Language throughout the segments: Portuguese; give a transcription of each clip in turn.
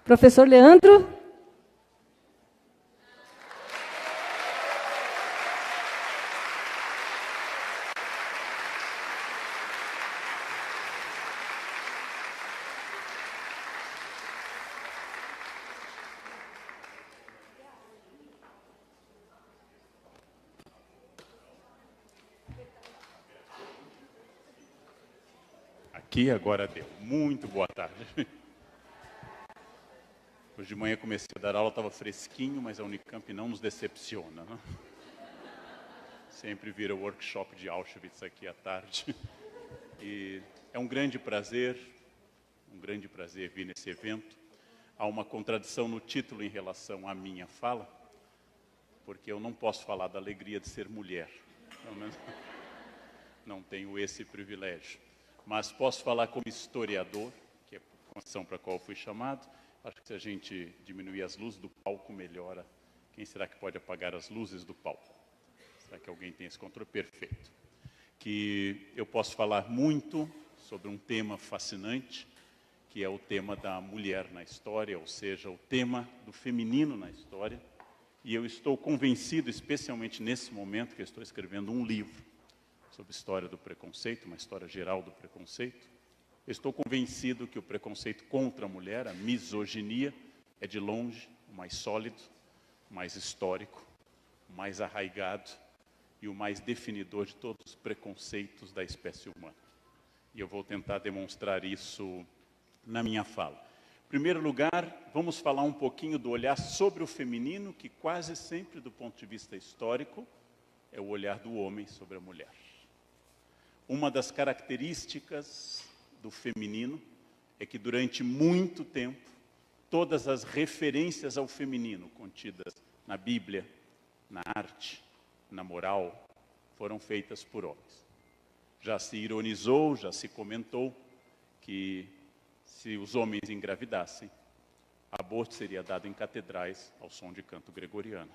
Professor Leandro? Aqui agora deu. Muito boa tarde. Hoje de manhã comecei a dar aula, estava fresquinho, mas a Unicamp não nos decepciona, né? Sempre vira workshop de Auschwitz aqui à tarde. E é um grande prazer vir nesse evento. Há uma contradição no título em relação à minha fala, porque eu não posso falar da alegria de ser mulher. Pelo menos não tenho esse privilégio. Mas posso falar como historiador, que é a função para a qual fui chamado. Acho que se a gente diminuir as luzes do palco, melhora. Quem será que pode apagar as luzes do palco? Será que alguém tem esse controle? Perfeito. Que eu posso falar muito sobre um tema fascinante, que é o tema da mulher na história, ou seja, o tema do feminino na história. E eu estou convencido, especialmente nesse momento, que eu estou escrevendo um livro sobre a história do preconceito, uma história geral do preconceito. Eu estou convencido que o preconceito contra a mulher, a misoginia, é de longe o mais sólido, o mais histórico, o mais arraigado e o mais definidor de todos os preconceitos da espécie humana. E eu vou tentar demonstrar isso na minha fala. Em primeiro lugar, vamos falar um pouquinho do olhar sobre o feminino, que quase sempre, do ponto de vista histórico, é o olhar do homem sobre a mulher. Uma das características do feminino é que durante muito tempo, todas as referências ao feminino contidas na Bíblia, na arte, na moral, foram feitas por homens. Já se ironizou, já se comentou que se os homens engravidassem, aborto seria dado em catedrais ao som de canto gregoriano.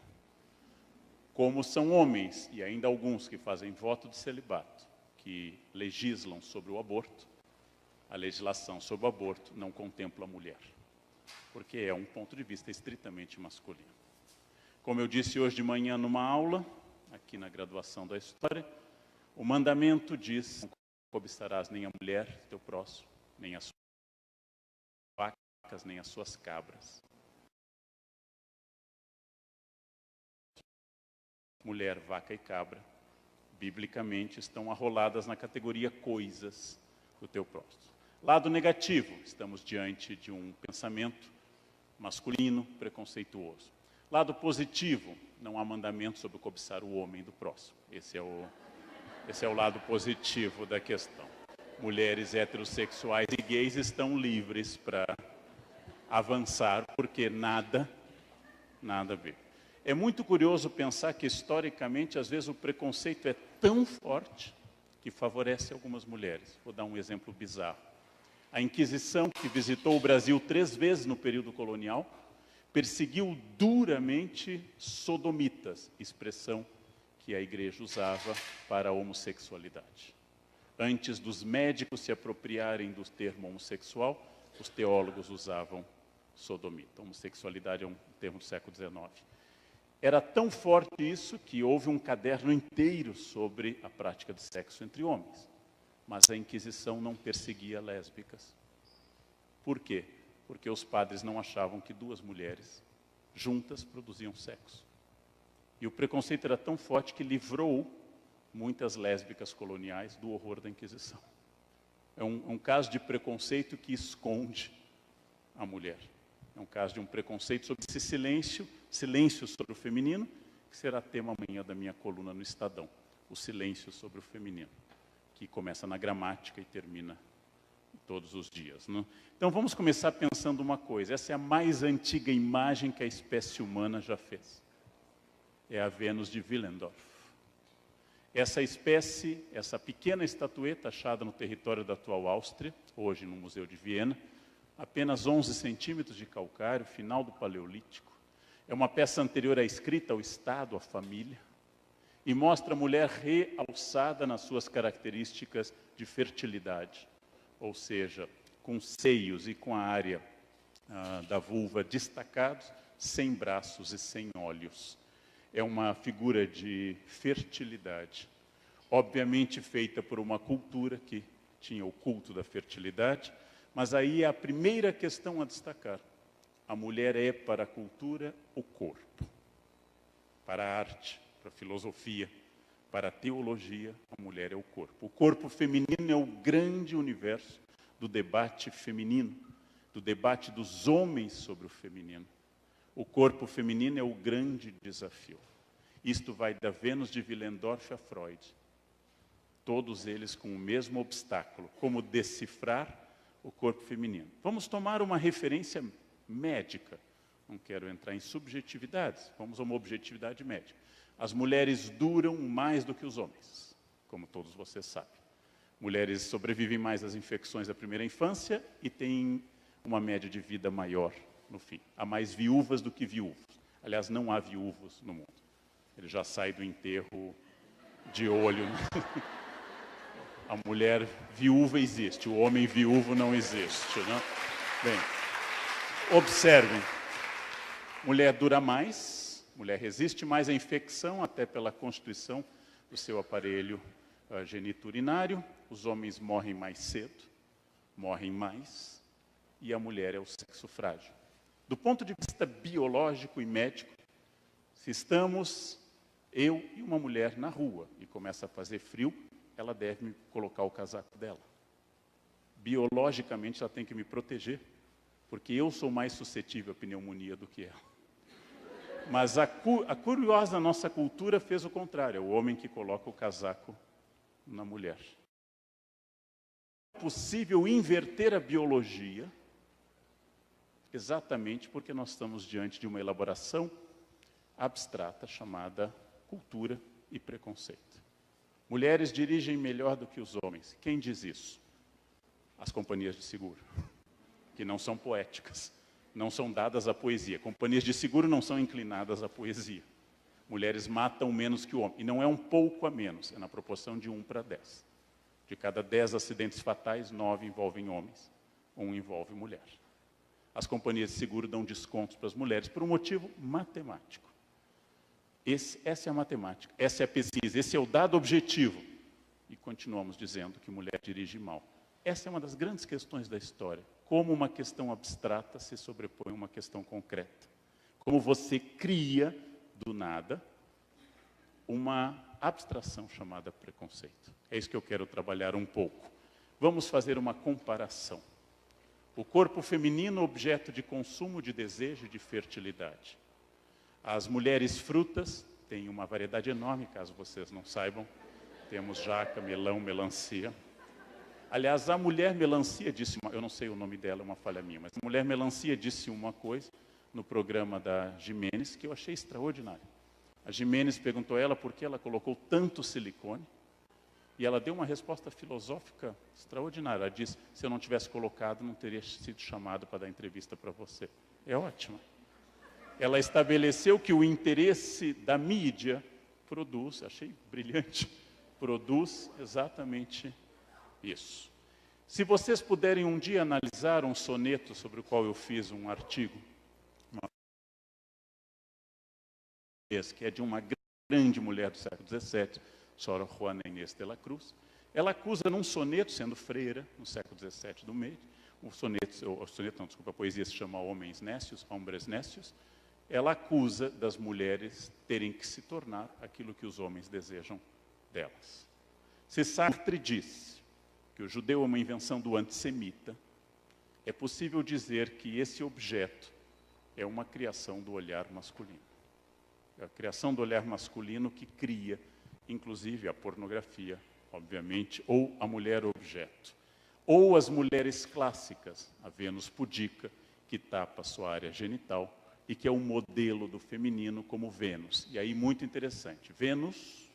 Como são homens, e ainda alguns que fazem voto de celibato, que legislam sobre o aborto, a legislação sobre o aborto não contempla a mulher, porque é um ponto de vista estritamente masculino. Como eu disse hoje de manhã numa aula, aqui na graduação da História, o mandamento diz: não cobiçarás nem a mulher, teu próximo, nem as suas vacas, nem as suas cabras. Mulher, vaca e cabra, biblicamente, estão arroladas na categoria coisas do teu próximo. Lado negativo, estamos diante de um pensamento masculino, preconceituoso. Lado positivo, não há mandamento sobre cobiçar o homem do próximo. Esse é o lado positivo da questão. Mulheres heterossexuais e gays estão livres para avançar, porque nada a ver. É muito curioso pensar que, historicamente, às vezes o preconceito é tão forte que favorece algumas mulheres. Vou dar um exemplo bizarro. A Inquisição, que visitou o Brasil 3 vezes no período colonial, perseguiu duramente sodomitas, expressão que a igreja usava para a homossexualidade. Antes dos médicos se apropriarem do termo homossexual, os teólogos usavam sodomita. Homossexualidade é um termo do século XIX. Era tão forte isso que houve um caderno inteiro sobre a prática de sexo entre homens. Mas a Inquisição não perseguia lésbicas. Por quê? Porque os padres não achavam que 2 mulheres juntas produziam sexo. E o preconceito era tão forte que livrou muitas lésbicas coloniais do horror da Inquisição. É um caso de preconceito que esconde a mulher. É um caso de um preconceito sobre esse silêncio sobre o feminino, que será tema amanhã da minha coluna no Estadão. O silêncio sobre o feminino, que começa na gramática e termina todos os dias, né? Então vamos começar pensando uma coisa. Essa é a mais antiga imagem que a espécie humana já fez. É a Vênus de Willendorf. Essa espécie, essa pequena estatueta achada no território da atual Áustria, hoje no Museu de Viena, apenas 11 centímetros de calcário, final do Paleolítico. É uma peça anterior à escrita, ao Estado, à família, e mostra a mulher realçada nas suas características de fertilidade, ou seja, com seios e com a área da vulva destacados, sem braços e sem olhos. É uma figura de fertilidade, obviamente feita por uma cultura que tinha o culto da fertilidade, mas aí é a primeira questão a destacar. A mulher é para a cultura o corpo, para a arte, para a filosofia, para a teologia, a mulher é o corpo. O corpo feminino é o grande universo do debate feminino, do debate dos homens sobre o feminino. O corpo feminino é o grande desafio. Isto vai da Vênus de Willendorf a Freud. Todos eles com o mesmo obstáculo, como decifrar o corpo feminino. Vamos tomar uma referência médica. Não quero entrar em subjetividades, vamos a uma objetividade médica. As mulheres duram mais do que os homens, como todos vocês sabem. Mulheres sobrevivem mais às infecções da primeira infância e têm uma média de vida maior no fim. Há mais viúvas do que viúvos. Aliás, não há viúvos no mundo. Ele já sai do enterro de olho. A mulher viúva existe, o homem viúvo não existe. Não? Bem, observem. Mulher dura mais, mulher resiste mais à infecção, até pela constituição do seu aparelho geniturinário. Os homens morrem mais cedo, morrem mais, e a mulher é o sexo frágil. Do ponto de vista biológico e médico, se estamos, eu e uma mulher na rua, e começa a fazer frio, ela deve me colocar o casaco dela. Biologicamente, ela tem que me proteger, porque eu sou mais suscetível à pneumonia do que ela. Mas a curiosa nossa cultura fez o contrário, é o homem que coloca o casaco na mulher. É possível inverter a biologia, exatamente porque nós estamos diante de uma elaboração abstrata chamada cultura e preconceito. Mulheres dirigem melhor do que os homens. Quem diz isso? As companhias de seguro, que não são poéticas, não são dadas à poesia. Companhias de seguro não são inclinadas à poesia. Mulheres matam menos que o homem. E não é um pouco a menos, é na proporção de 1 para 10. De cada 10 acidentes fatais, 9 envolvem homens, 1 envolve mulher. As companhias de seguro dão descontos para as mulheres por um motivo matemático. Essa é a matemática, essa é a pesquisa, esse é o dado objetivo. E continuamos dizendo que mulher dirige mal. Essa é uma das grandes questões da história. Como uma questão abstrata se sobrepõe a uma questão concreta. Como você cria, do nada, uma abstração chamada preconceito. É isso que eu quero trabalhar um pouco. Vamos fazer uma comparação. O corpo feminino, objeto de consumo, de desejo e de fertilidade. As mulheres frutas, têm uma variedade enorme, caso vocês não saibam. Temos jaca, melão, melancia. Aliás, a mulher melancia disse, eu não sei o nome dela, é uma falha minha, mas a mulher melancia disse uma coisa no programa da Gimenez que eu achei extraordinário. A Gimenez perguntou a ela por que ela colocou tanto silicone, e ela deu uma resposta filosófica extraordinária. Ela disse, se eu não tivesse colocado, não teria sido chamado para dar entrevista para você. É ótimo. Ela estabeleceu que o interesse da mídia produz, achei brilhante, produz exatamente isso. Se vocês puderem um dia analisar um soneto sobre o qual eu fiz um artigo, que é de uma grande mulher do século XVII, Sora Juana Inês de la Cruz, ela acusa num soneto, sendo freira, no século XVII do meio, a poesia se chama Homens Nécios, Hombres Nécios, ela acusa das mulheres terem que se tornar aquilo que os homens desejam delas. Se Sartre disse que o judeu é uma invenção do antissemita, é possível dizer que esse objeto é uma criação do olhar masculino. É a criação do olhar masculino que cria, inclusive, a pornografia, obviamente, ou a mulher objeto. Ou as mulheres clássicas, a Vênus pudica, que tapa sua área genital, e que é o modelo do feminino como Vênus. E aí, muito interessante, Vênus,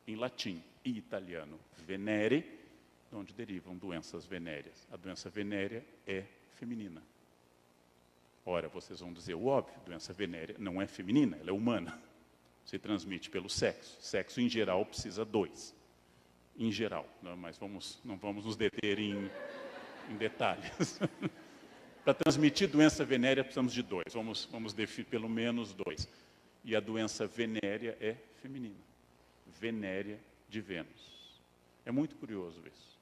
em latim e italiano, Venere, de onde derivam doenças venéreas. A doença venérea é feminina. Ora, vocês vão dizer o óbvio, doença venérea não é feminina, ela é humana. Se transmite pelo sexo. Sexo, em geral, precisa 2. Em geral, não, mas não vamos nos deter em detalhes. Para transmitir doença venérea, precisamos de dois. Vamos definir pelo menos dois. E a doença venérea é feminina. Venérea de Vênus. É muito curioso isso.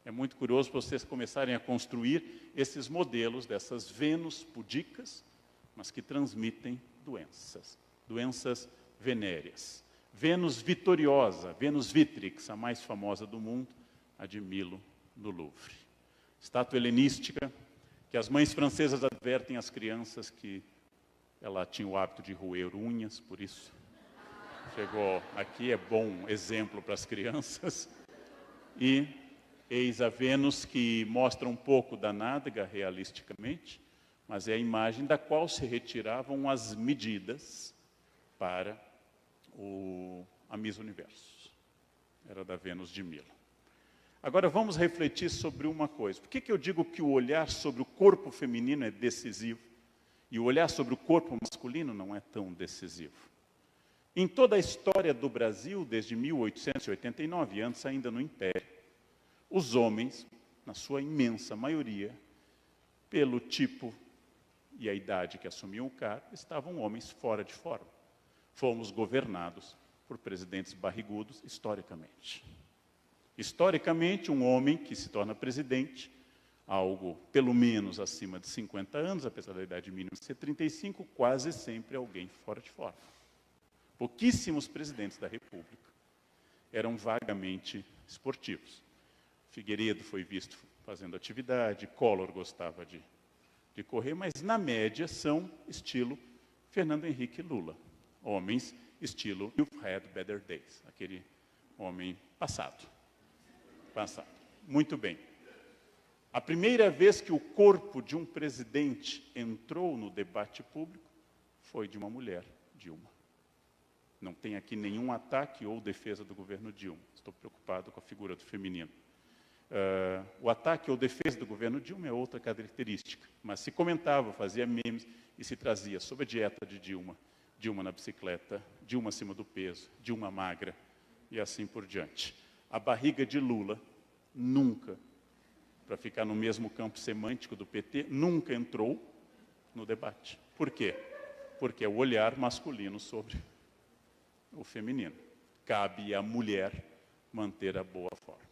É muito curioso vocês começarem a construir esses modelos dessas Vênus pudicas, mas que transmitem doenças. Doenças venéreas. Vênus vitoriosa, Vênus Vitrix, a mais famosa do mundo, a de Milo, no Louvre. Estátua helenística, que as mães francesas advertem às crianças que ela tinha o hábito de roer unhas, por isso chegou aqui, é bom exemplo para as crianças. E eis a Vênus que mostra um pouco da nádega realisticamente, mas é a imagem da qual se retiravam as medidas para a Miss Universo. Era da Vênus de Milo. Agora vamos refletir sobre uma coisa. Por que eu digo que o olhar sobre o corpo feminino é decisivo e o olhar sobre o corpo masculino não é tão decisivo? Em toda a história do Brasil, desde 1889, antes ainda no Império, os homens, na sua imensa maioria, pelo tipo e a idade que assumiam o cargo, estavam homens fora de forma. Fomos governados por presidentes barrigudos historicamente. Historicamente, um homem que se torna presidente, algo pelo menos acima de 50 anos, apesar da idade mínima ser 35, quase sempre alguém fora de forma. Pouquíssimos presidentes da República eram vagamente esportivos. Figueiredo foi visto fazendo atividade, Collor gostava de correr, mas na média são estilo Fernando Henrique Lula. Homens estilo You've Had Better Days, aquele homem passado. Muito bem. A primeira vez que o corpo de um presidente entrou no debate público foi de uma mulher, Dilma. Não tem aqui nenhum ataque ou defesa do governo Dilma. Estou preocupado com a figura do feminino. O ataque ou defesa do governo Dilma é outra característica, mas se comentava, fazia memes e se trazia sobre a dieta de Dilma, Dilma na bicicleta, Dilma acima do peso, Dilma magra e assim por diante. A barriga de Lula nunca, para ficar no mesmo campo semântico do PT, nunca entrou no debate. Por quê? Porque é o olhar masculino sobre o feminino. Cabe à mulher manter a boa forma.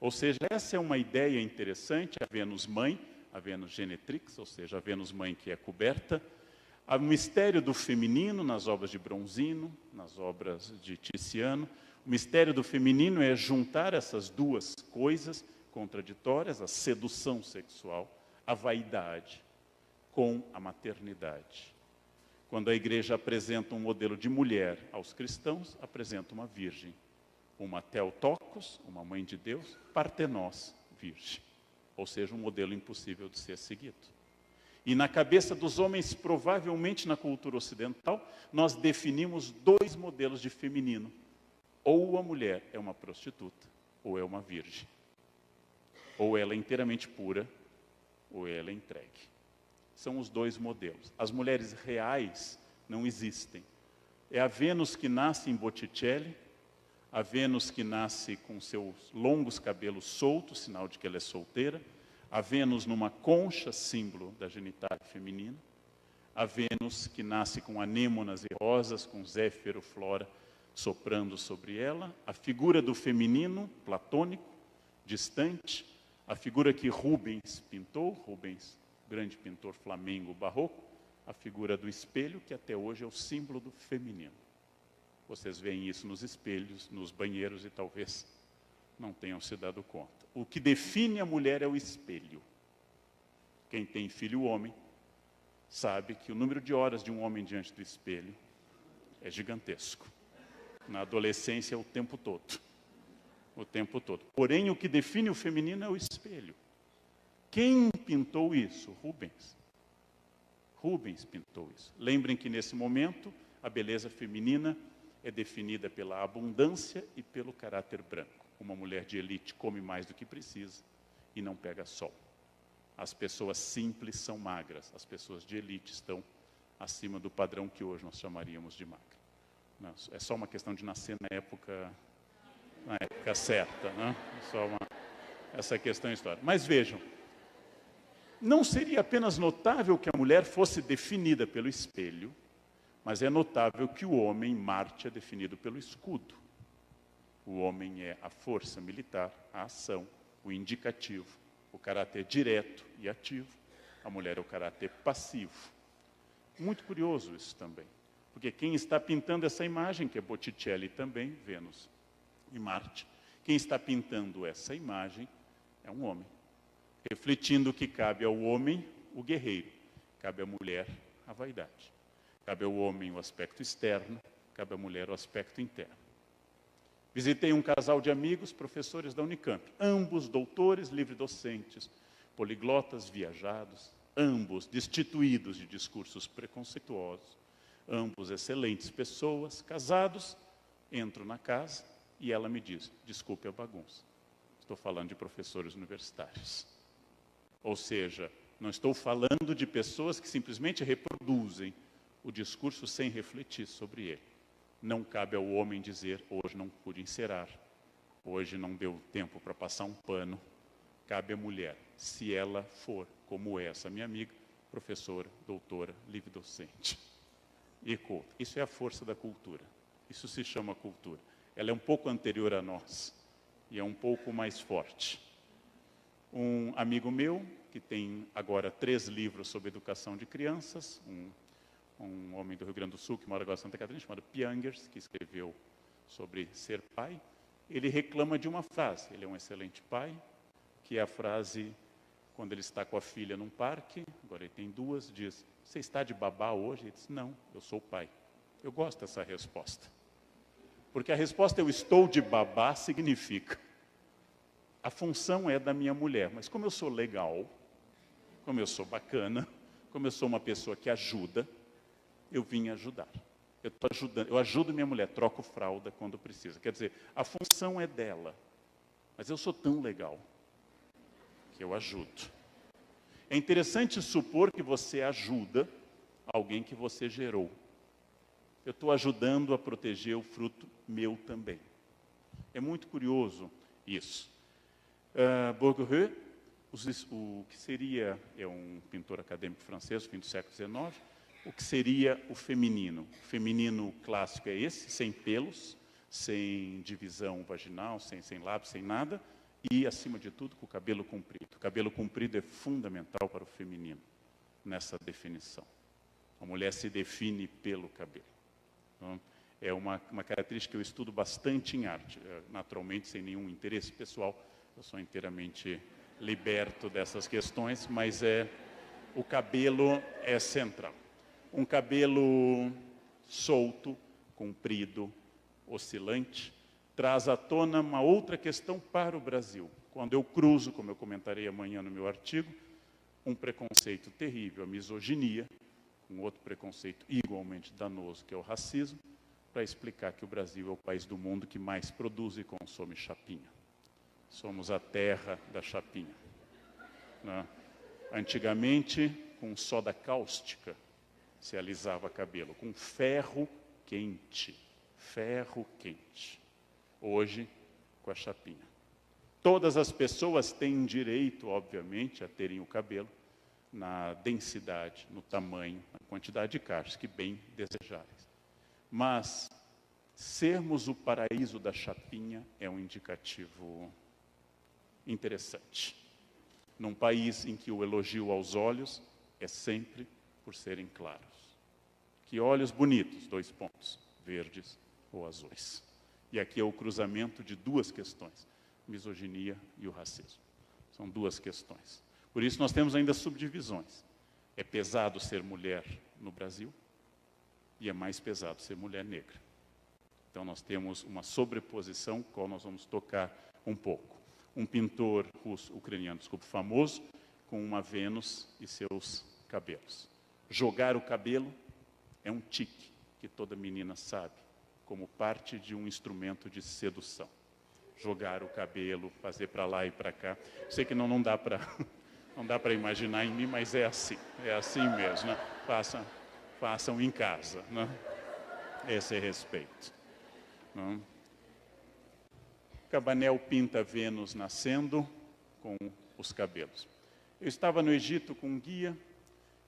Ou seja, essa é uma ideia interessante, a Vênus mãe, a Vênus genetrix, ou seja, a Vênus mãe que é coberta. O mistério do feminino nas obras de Bronzino, nas obras de Tiziano. O mistério do feminino é juntar essas duas coisas contraditórias, a sedução sexual, a vaidade, com a maternidade. Quando a igreja apresenta um modelo de mulher aos cristãos, apresenta uma virgem. Uma Theotokos, uma mãe de Deus, Partenós, virgem. Ou seja, um modelo impossível de ser seguido. E na cabeça dos homens, provavelmente na cultura ocidental, nós definimos dois modelos de feminino. Ou a mulher é uma prostituta, ou é uma virgem. Ou ela é inteiramente pura, ou ela é entregue. São os dois modelos. As mulheres reais não existem. É a Vênus que nasce em Botticelli, a Vênus que nasce com seus longos cabelos soltos, sinal de que ela é solteira, a Vênus numa concha, símbolo da genitália feminina, a Vênus que nasce com anêmonas e rosas, com Zéfiro, Flora, soprando sobre ela, a figura do feminino, platônico, distante, a figura que Rubens pintou, Rubens, grande pintor flamengo barroco, a figura do espelho, que até hoje é o símbolo do feminino. Vocês veem isso nos espelhos, nos banheiros e talvez não tenham se dado conta. O que define a mulher é o espelho. Quem tem filho homem sabe que o número de horas de um homem diante do espelho é gigantesco. Na adolescência, o tempo todo. O tempo todo. Porém, o que define o feminino é o espelho. Quem pintou isso? Rubens. Rubens pintou isso. Lembrem que nesse momento, a beleza feminina é definida pela abundância e pelo caráter branco. Uma mulher de elite come mais do que precisa e não pega sol. As pessoas simples são magras. As pessoas de elite estão acima do padrão que hoje nós chamaríamos de magra. Não, é só uma questão de nascer na época certa, né? É só essa questão histórica. Mas vejam, Não seria apenas notável que a mulher fosse definida pelo espelho, mas é notável que o homem, Marte, é definido pelo escudo. O homem é a força militar, a ação, o indicativo, o caráter direto e ativo. A mulher é o caráter passivo. Muito curioso isso também, porque quem está pintando essa imagem, que é Botticelli também, Vênus e Marte, quem está pintando essa imagem é um homem, refletindo que cabe ao homem o guerreiro, cabe à mulher a vaidade, cabe ao homem o aspecto externo, cabe à mulher o aspecto interno. Visitei um casal de amigos, professores da Unicamp, ambos doutores, livre-docentes, poliglotas viajados, ambos destituídos de discursos preconceituosos, ambos excelentes pessoas, casados. Entro na casa e ela me diz: desculpe a bagunça, estou falando de professores universitários. Ou seja, não estou falando de pessoas que simplesmente reproduzem o discurso sem refletir sobre ele. Não cabe ao homem dizer: hoje não pude encerar, hoje não deu tempo para passar um pano. Cabe à mulher, se ela for, como essa minha amiga, professora, doutora, livre-docente. E isso é a força da cultura. Isso se chama cultura. Ela é um pouco anterior a nós e é um pouco mais forte. Um amigo meu, que tem agora 3 livros sobre educação de crianças, um homem do Rio Grande do Sul, que mora agora em Santa Catarina, chamado Piangers, que escreveu sobre ser pai, ele reclama de uma frase. Ele é um excelente pai, que é a frase, quando ele está com a filha num parque, agora ele tem 2, diz: você está de babá hoje? Ele diz: não, eu sou pai. Eu gosto dessa resposta. Porque a resposta "eu estou de babá" significa: a função é da minha mulher, mas como eu sou legal, como eu sou bacana, como eu sou uma pessoa que ajuda, eu vim ajudar. Eu ajudo minha mulher, troco fralda quando precisa. Quer dizer, a função é dela, mas eu sou tão legal que eu ajudo. É interessante supor que você ajuda alguém que você gerou. Eu estou ajudando a proteger o fruto meu também. É muito curioso isso. Bourdieu, o que seria, é um pintor acadêmico francês, fim do século XIX, o que seria o feminino? O feminino clássico é esse, sem pelos, sem divisão vaginal, sem lábios, sem nada, e, acima de tudo, com o cabelo comprido. O cabelo comprido é fundamental para o feminino, nessa definição. A mulher se define pelo cabelo. Então, é uma característica que eu estudo bastante em arte, naturalmente, sem nenhum interesse pessoal. Eu sou inteiramente liberto dessas questões, mas o cabelo é central. Um cabelo solto, comprido, oscilante, traz à tona uma outra questão para o Brasil. Quando eu cruzo, como eu comentarei amanhã no meu artigo, um preconceito terrível, a misoginia, um outro preconceito igualmente danoso, que é o racismo, para explicar que o Brasil é o país do mundo que mais produz e consome chapinha. Somos a terra da chapinha. Né? Antigamente, com soda cáustica, se alisava cabelo, com ferro quente. Ferro quente. Hoje, com a chapinha. Todas as pessoas têm direito, obviamente, a terem o cabelo na densidade, no tamanho, na quantidade de cachos que bem desejáveis. Mas sermos o paraíso da chapinha é um indicativo interessante. Num país em que o elogio aos olhos é sempre por serem claros. Que olhos bonitos, 2 pontos, verdes ou azuis. E aqui é o cruzamento de 2 questões, misoginia e o racismo. São 2 questões. Por isso nós temos ainda subdivisões. É pesado ser mulher no Brasil e é mais pesado ser mulher negra. Então nós temos uma sobreposição, qual nós vamos tocar um pouco. Um pintor ucraniano, famoso, com uma Vênus e seus cabelos. Jogar o cabelo é um tique que toda menina sabe, como parte de um instrumento de sedução. Jogar o cabelo, fazer para lá e para cá. Sei que não dá para não dá para imaginar em mim, mas é assim mesmo, né? Façam em casa, né? Esse é respeito. Né? Cabanel pinta Vênus nascendo com os cabelos. Eu estava no Egito com um guia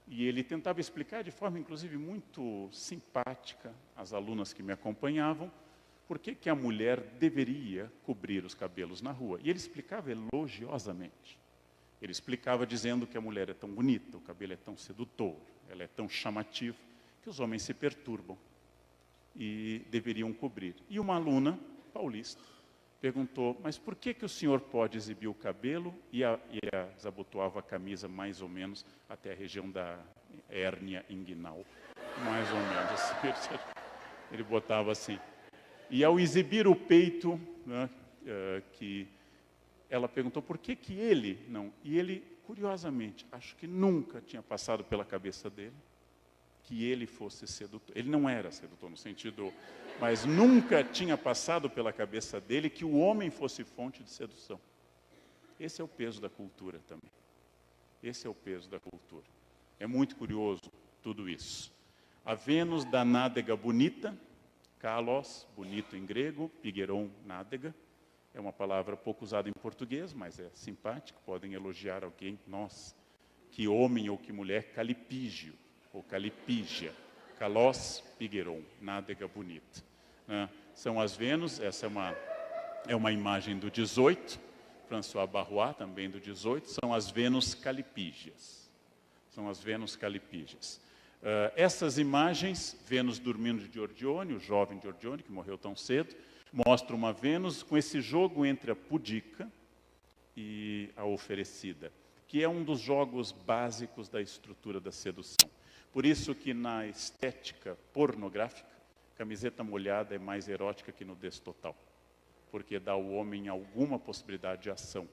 e ele tentava explicar de forma, inclusive, muito simpática às alunas que me acompanhavam por que a mulher deveria cobrir os cabelos na rua. E ele explicava elogiosamente. Ele explicava dizendo que a mulher é tão bonita, o cabelo é tão sedutor, ela é tão chamativa, que os homens se perturbam e deveriam cobrir. E uma aluna paulista perguntou, mas por que o senhor pode exibir o cabelo e desabotoava a camisa mais ou menos até a região da hérnia inguinal? Mais ou menos assim, ele botava assim. E ao exibir o peito, né, que ela perguntou por que ele não. E ele, curiosamente, acho que nunca tinha passado pela cabeça dele que ele fosse sedutor. Ele não era sedutor no sentido, mas nunca tinha passado pela cabeça dele que o homem fosse fonte de sedução. Esse é o peso da cultura também. Esse é o peso da cultura. É muito curioso tudo isso. A Vênus da nádega bonita, kalos, bonito em grego, pigeiron, nádega. É uma palavra pouco usada em português, mas é simpática. Podem elogiar alguém. Nossa, que homem ou que mulher calipígio, ou calipígia. Kalos, pigeiron, nádega bonita. São as Vênus, essa é uma imagem do 18, François Barrois, também do 18, são as Vênus calipígias. São as Vênus calipígias. Essas imagens, Vênus dormindo de Giorgione, o jovem Giorgione, que morreu tão cedo, mostra uma Vênus com esse jogo entre a pudica e a oferecida, que é um dos jogos básicos da estrutura da sedução. Por isso que na estética pornográfica, camiseta molhada é mais erótica que nudez total, porque dá ao homem alguma possibilidade de ação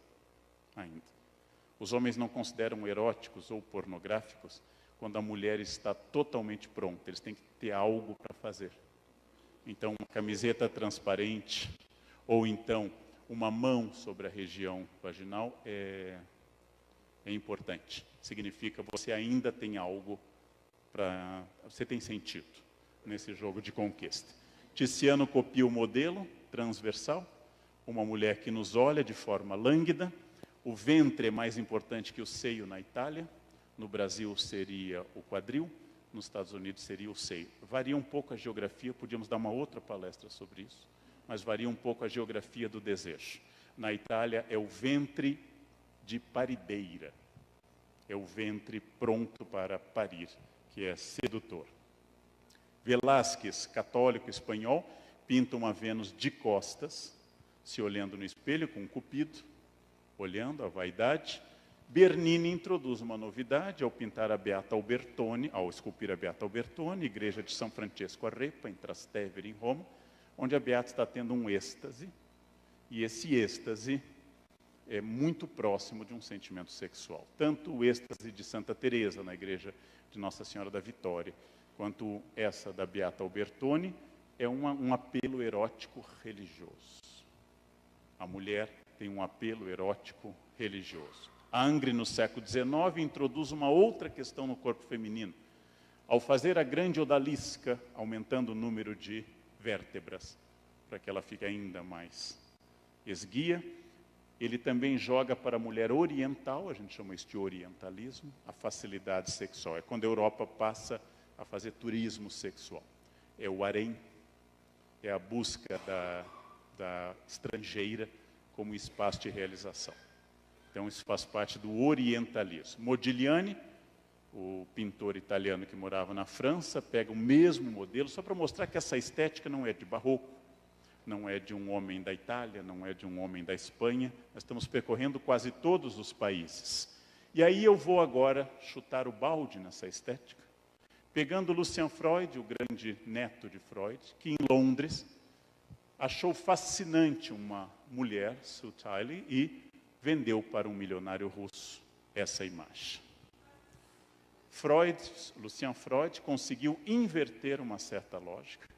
ainda. Os homens não consideram eróticos ou pornográficos quando a mulher está totalmente pronta, eles têm que ter algo para fazer. Então, uma camiseta transparente, ou então uma mão sobre a região vaginal é importante. Significa que você ainda tem algo para... Você tem sentido nesse jogo de conquista. Tiziano copia o modelo transversal, uma mulher que nos olha de forma lânguida. O ventre é mais importante que o seio na Itália. No Brasil seria o quadril, nos Estados Unidos seria o seio. Varia um pouco a geografia, podíamos dar uma outra palestra sobre isso, mas varia um pouco a geografia do desejo. Na Itália é o ventre de parideira, é o ventre pronto para parir, que é sedutor. Velázquez, católico espanhol, pinta uma Vênus de costas, se olhando no espelho com um cupido, olhando a vaidade. Bernini introduz uma novidade ao pintar a Beata Albertone, ao esculpir a Beata Albertone, igreja de São Francesco a Repa, em Trastevere, em Roma, onde a Beata está tendo um êxtase, e esse êxtase é muito próximo de um sentimento sexual. Tanto o êxtase de Santa Teresa, na igreja de Nossa Senhora da Vitória, quanto essa da Beata Albertone, é um apelo erótico religioso. A mulher tem um apelo erótico religioso. A Angre, no século XIX, introduz uma outra questão no corpo feminino. Ao fazer a grande odalisca, aumentando o número de vértebras, para que ela fique ainda mais esguia, ele também joga para a mulher oriental, a gente chama isso de orientalismo, a facilidade sexual. É quando a Europa passa a fazer turismo sexual. É o harém, é a busca da estrangeira como espaço de realização. Então, isso faz parte do orientalismo. Modigliani, o pintor italiano que morava na França, pega o mesmo modelo, só para mostrar que essa estética não é de barroco, não é de um homem da Itália, não é de um homem da Espanha. Nós estamos percorrendo quase todos os países. E aí eu vou agora chutar o balde nessa estética, pegando Lucian Freud, o grande neto de Freud, que em Londres achou fascinante uma mulher, Sue Tiley, e vendeu para um milionário russo essa imagem. Lucian Freud, conseguiu inverter uma certa lógica.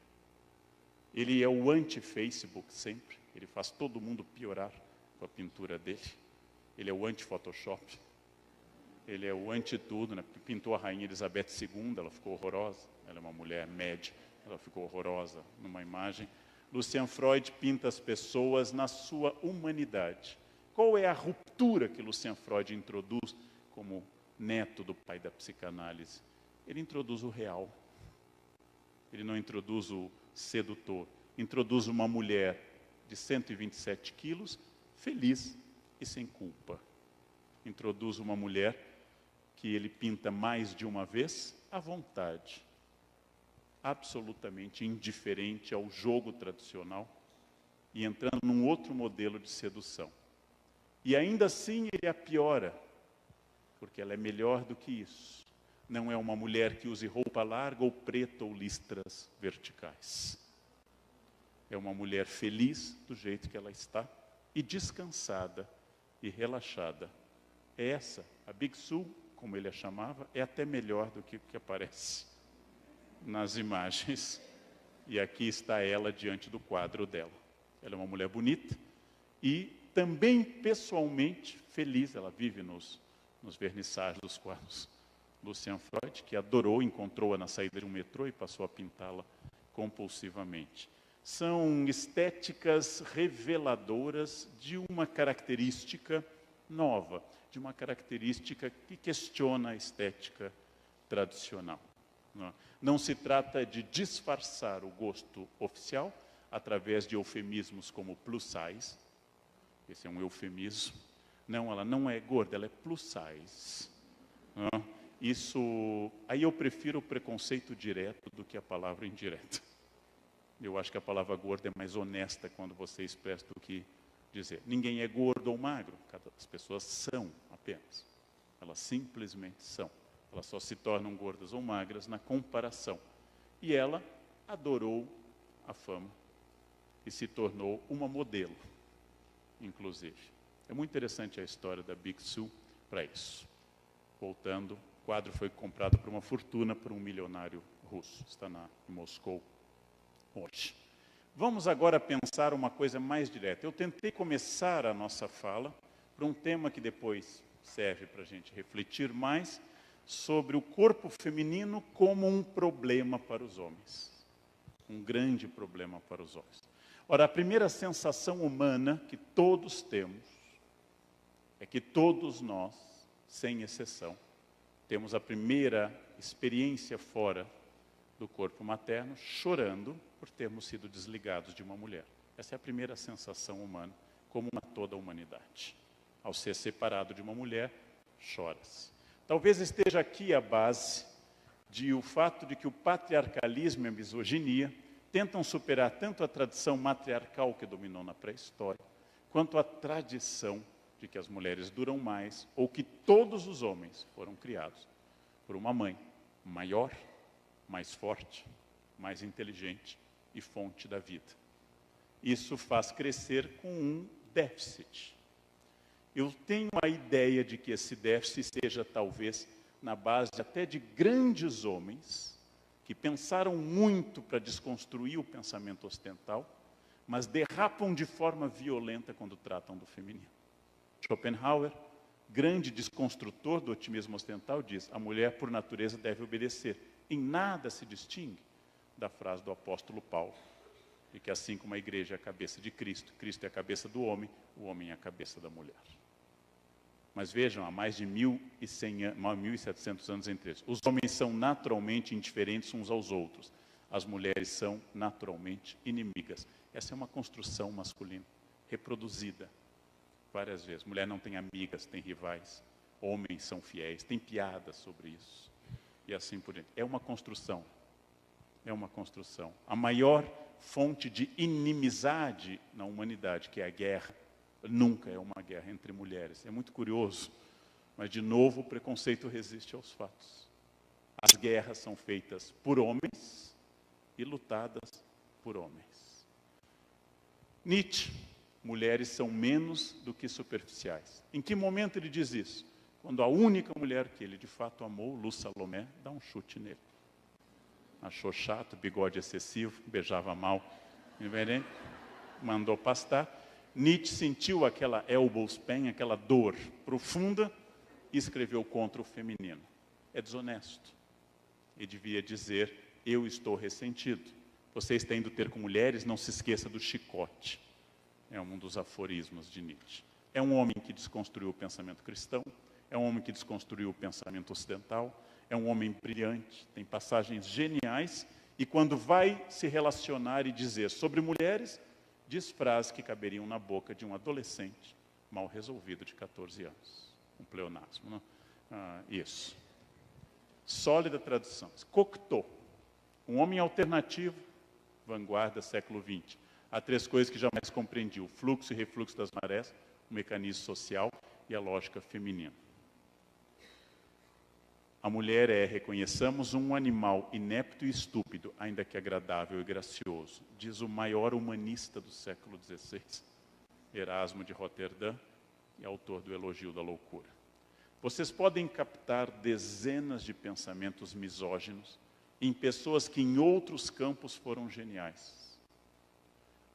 Ele é o anti-Facebook sempre, ele faz todo mundo piorar com a pintura dele. Ele é o anti-Photoshop, ele é o anti-tudo, né? Pintou a rainha Elizabeth II, ela ficou horrorosa, ela é uma mulher média, ela ficou horrorosa numa imagem. Lucian Freud pinta as pessoas na sua humanidade. Qual é a ruptura que Lucian Freud introduz como neto do pai da psicanálise, ele introduz o real. Ele não introduz o sedutor. Introduz uma mulher de 127 quilos, feliz e sem culpa. Introduz uma mulher que ele pinta mais de uma vez à vontade, absolutamente indiferente ao jogo tradicional e entrando num outro modelo de sedução. E ainda assim ele a piora, porque ela é melhor do que isso. Não é uma mulher que use roupa larga ou preta ou listras verticais. É uma mulher feliz do jeito que ela está e descansada e relaxada. É essa, a Big Sue, como ele a chamava, é até melhor do que o que aparece nas imagens. E aqui está ela diante do quadro dela. Ela é uma mulher bonita e também pessoalmente feliz. Ela vive nos vernissagens dos quadros. Lucian Freud, que adorou, encontrou-a na saída de um metrô e passou a pintá-la compulsivamente. São estéticas reveladoras de uma característica nova, de uma característica que questiona a estética tradicional. Não se trata de disfarçar o gosto oficial através de eufemismos como plus size. Esse é um eufemismo. Não, ela não é gorda, ela é plus size. Aí eu prefiro o preconceito direto do que a palavra indireta. Eu acho que a palavra gorda é mais honesta quando você expressa do que dizer. Ninguém é gordo ou magro, as pessoas são apenas. Elas simplesmente são. Elas só se tornam gordas ou magras na comparação. E ela adorou a fama e se tornou uma modelo, inclusive. É muito interessante a história da Big Sue para isso. Voltando, o quadro foi comprado por uma fortuna por um milionário russo. Está em Moscou hoje. Vamos agora pensar uma coisa mais direta. Eu tentei começar a nossa fala por um tema que depois serve para a gente refletir mais sobre o corpo feminino como um problema para os homens. Um grande problema para os homens. Ora, a primeira sensação humana que todos temos é que todos nós, sem exceção, temos a primeira experiência fora do corpo materno, chorando por termos sido desligados de uma mulher. Essa é a primeira sensação humana, comum a toda a humanidade. Ao ser separado de uma mulher, choras. Talvez esteja aqui a base de o fato de que o patriarcalismo e a misoginia tentam superar tanto a tradição matriarcal que dominou na pré-história, quanto a tradição de que as mulheres duram mais, ou que todos os homens foram criados por uma mãe maior, mais forte, mais inteligente e fonte da vida. Isso faz crescer com um déficit. Eu tenho a ideia de que esse déficit seja talvez na base até de grandes homens que pensaram muito para desconstruir o pensamento ocidental, mas derrapam de forma violenta quando tratam do feminino. Schopenhauer, grande desconstrutor do otimismo ocidental, diz: a mulher por natureza deve obedecer. Em nada se distingue da frase do apóstolo Paulo, de que assim como a igreja é a cabeça de Cristo, Cristo é a cabeça do homem, o homem é a cabeça da mulher. Mas vejam, há mais de 1.700 anos entre eles. Os homens são naturalmente indiferentes uns aos outros. As mulheres são naturalmente inimigas. Essa é uma construção masculina, reproduzida várias vezes. Mulher não tem amigas, tem rivais. Homens são fiéis, tem piadas sobre isso. E assim por diante. É uma construção. É uma construção. A maior fonte de inimizade na humanidade, que é a guerra, nunca é uma guerra entre mulheres. É muito curioso, mas de novo o preconceito resiste aos fatos. As guerras são feitas por homens e lutadas por homens. Nietzsche, mulheres são menos do que superficiais. Em que momento ele diz isso? Quando a única mulher que ele de fato amou, Lu Salomé, dá um chute nele. Achou chato, bigode excessivo, beijava mal, mandou pastar. Nietzsche sentiu aquela elbows pain, aquela dor profunda, e escreveu contra o feminino. É desonesto. Ele devia dizer: eu estou ressentido. Você está indo ter com mulheres, não se esqueça do chicote. É um dos aforismos de Nietzsche. É um homem que desconstruiu o pensamento cristão, É um homem que desconstruiu o pensamento ocidental, é um homem brilhante, tem passagens geniais, e quando vai se relacionar e dizer sobre mulheres, diz frases que caberiam na boca de um adolescente mal resolvido de 14 anos. Um pleonasmo, não? Isso. Sólida tradução. Cocteau, um homem alternativo, vanguarda, século XX. Há três coisas que jamais compreendi: o fluxo e refluxo das marés, o mecanismo social e a lógica feminina. A mulher é, reconheçamos, um animal inepto e estúpido, ainda que agradável e gracioso, diz o maior humanista do século XVI, Erasmo de Roterdã, e autor do Elogio da Loucura. Vocês podem captar dezenas de pensamentos misóginos em pessoas que em outros campos foram geniais.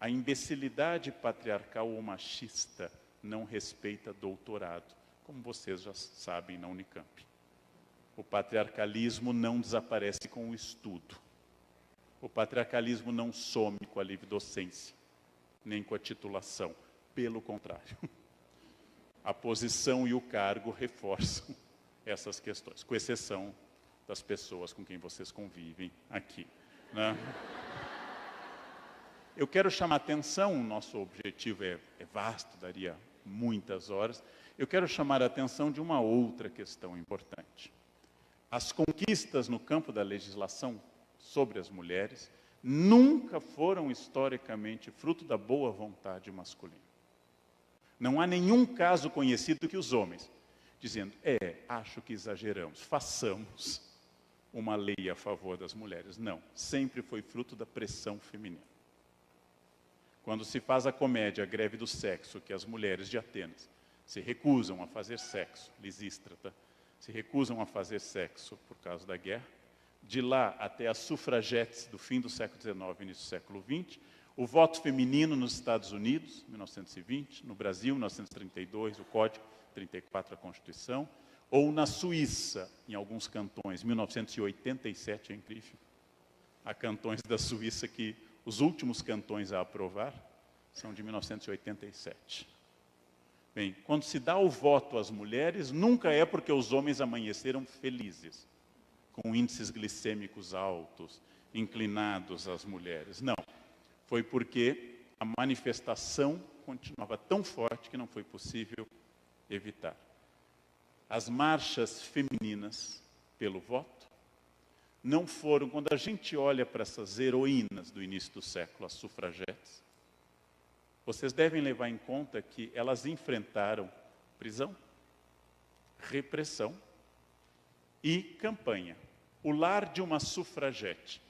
A imbecilidade patriarcal ou machista não respeita doutorado, como vocês já sabem na Unicamp. O patriarcalismo não desaparece com o estudo. O patriarcalismo não some com a livre docência, nem com a titulação. Pelo contrário, a posição e o cargo reforçam essas questões, com exceção das pessoas com quem vocês convivem aqui, né? Eu quero chamar a atenção, o nosso objetivo é vasto, daria muitas horas. Eu quero chamar a atenção de uma outra questão importante. As conquistas no campo da legislação sobre as mulheres nunca foram historicamente fruto da boa vontade masculina. Não há nenhum caso conhecido que os homens, dizendo, acho que exageramos, façamos uma lei a favor das mulheres. Não, sempre foi fruto da pressão feminina. Quando se faz a comédia, a greve do sexo, que as mulheres de Atenas se recusam a fazer sexo, Lisístrata, se recusam a fazer sexo por causa da guerra, de lá até as sufragetes do fim do século XIX e início do século XX, o voto feminino nos Estados Unidos, 1920, no Brasil, 1932, o Código 34, a Constituição, ou na Suíça, em alguns cantões, 1987, é incrível. Há cantões da Suíça que os últimos cantões a aprovar são de 1987. Bem, quando se dá o voto às mulheres, nunca é porque os homens amanheceram felizes, com índices glicêmicos altos, inclinados às mulheres. Não, foi porque a manifestação continuava tão forte que não foi possível evitar. As marchas femininas pelo voto não foram, quando a gente olha para essas heroínas do início do século, as sufragetes, vocês devem levar em conta que elas enfrentaram prisão, repressão e campanha. O lar de uma sufragete.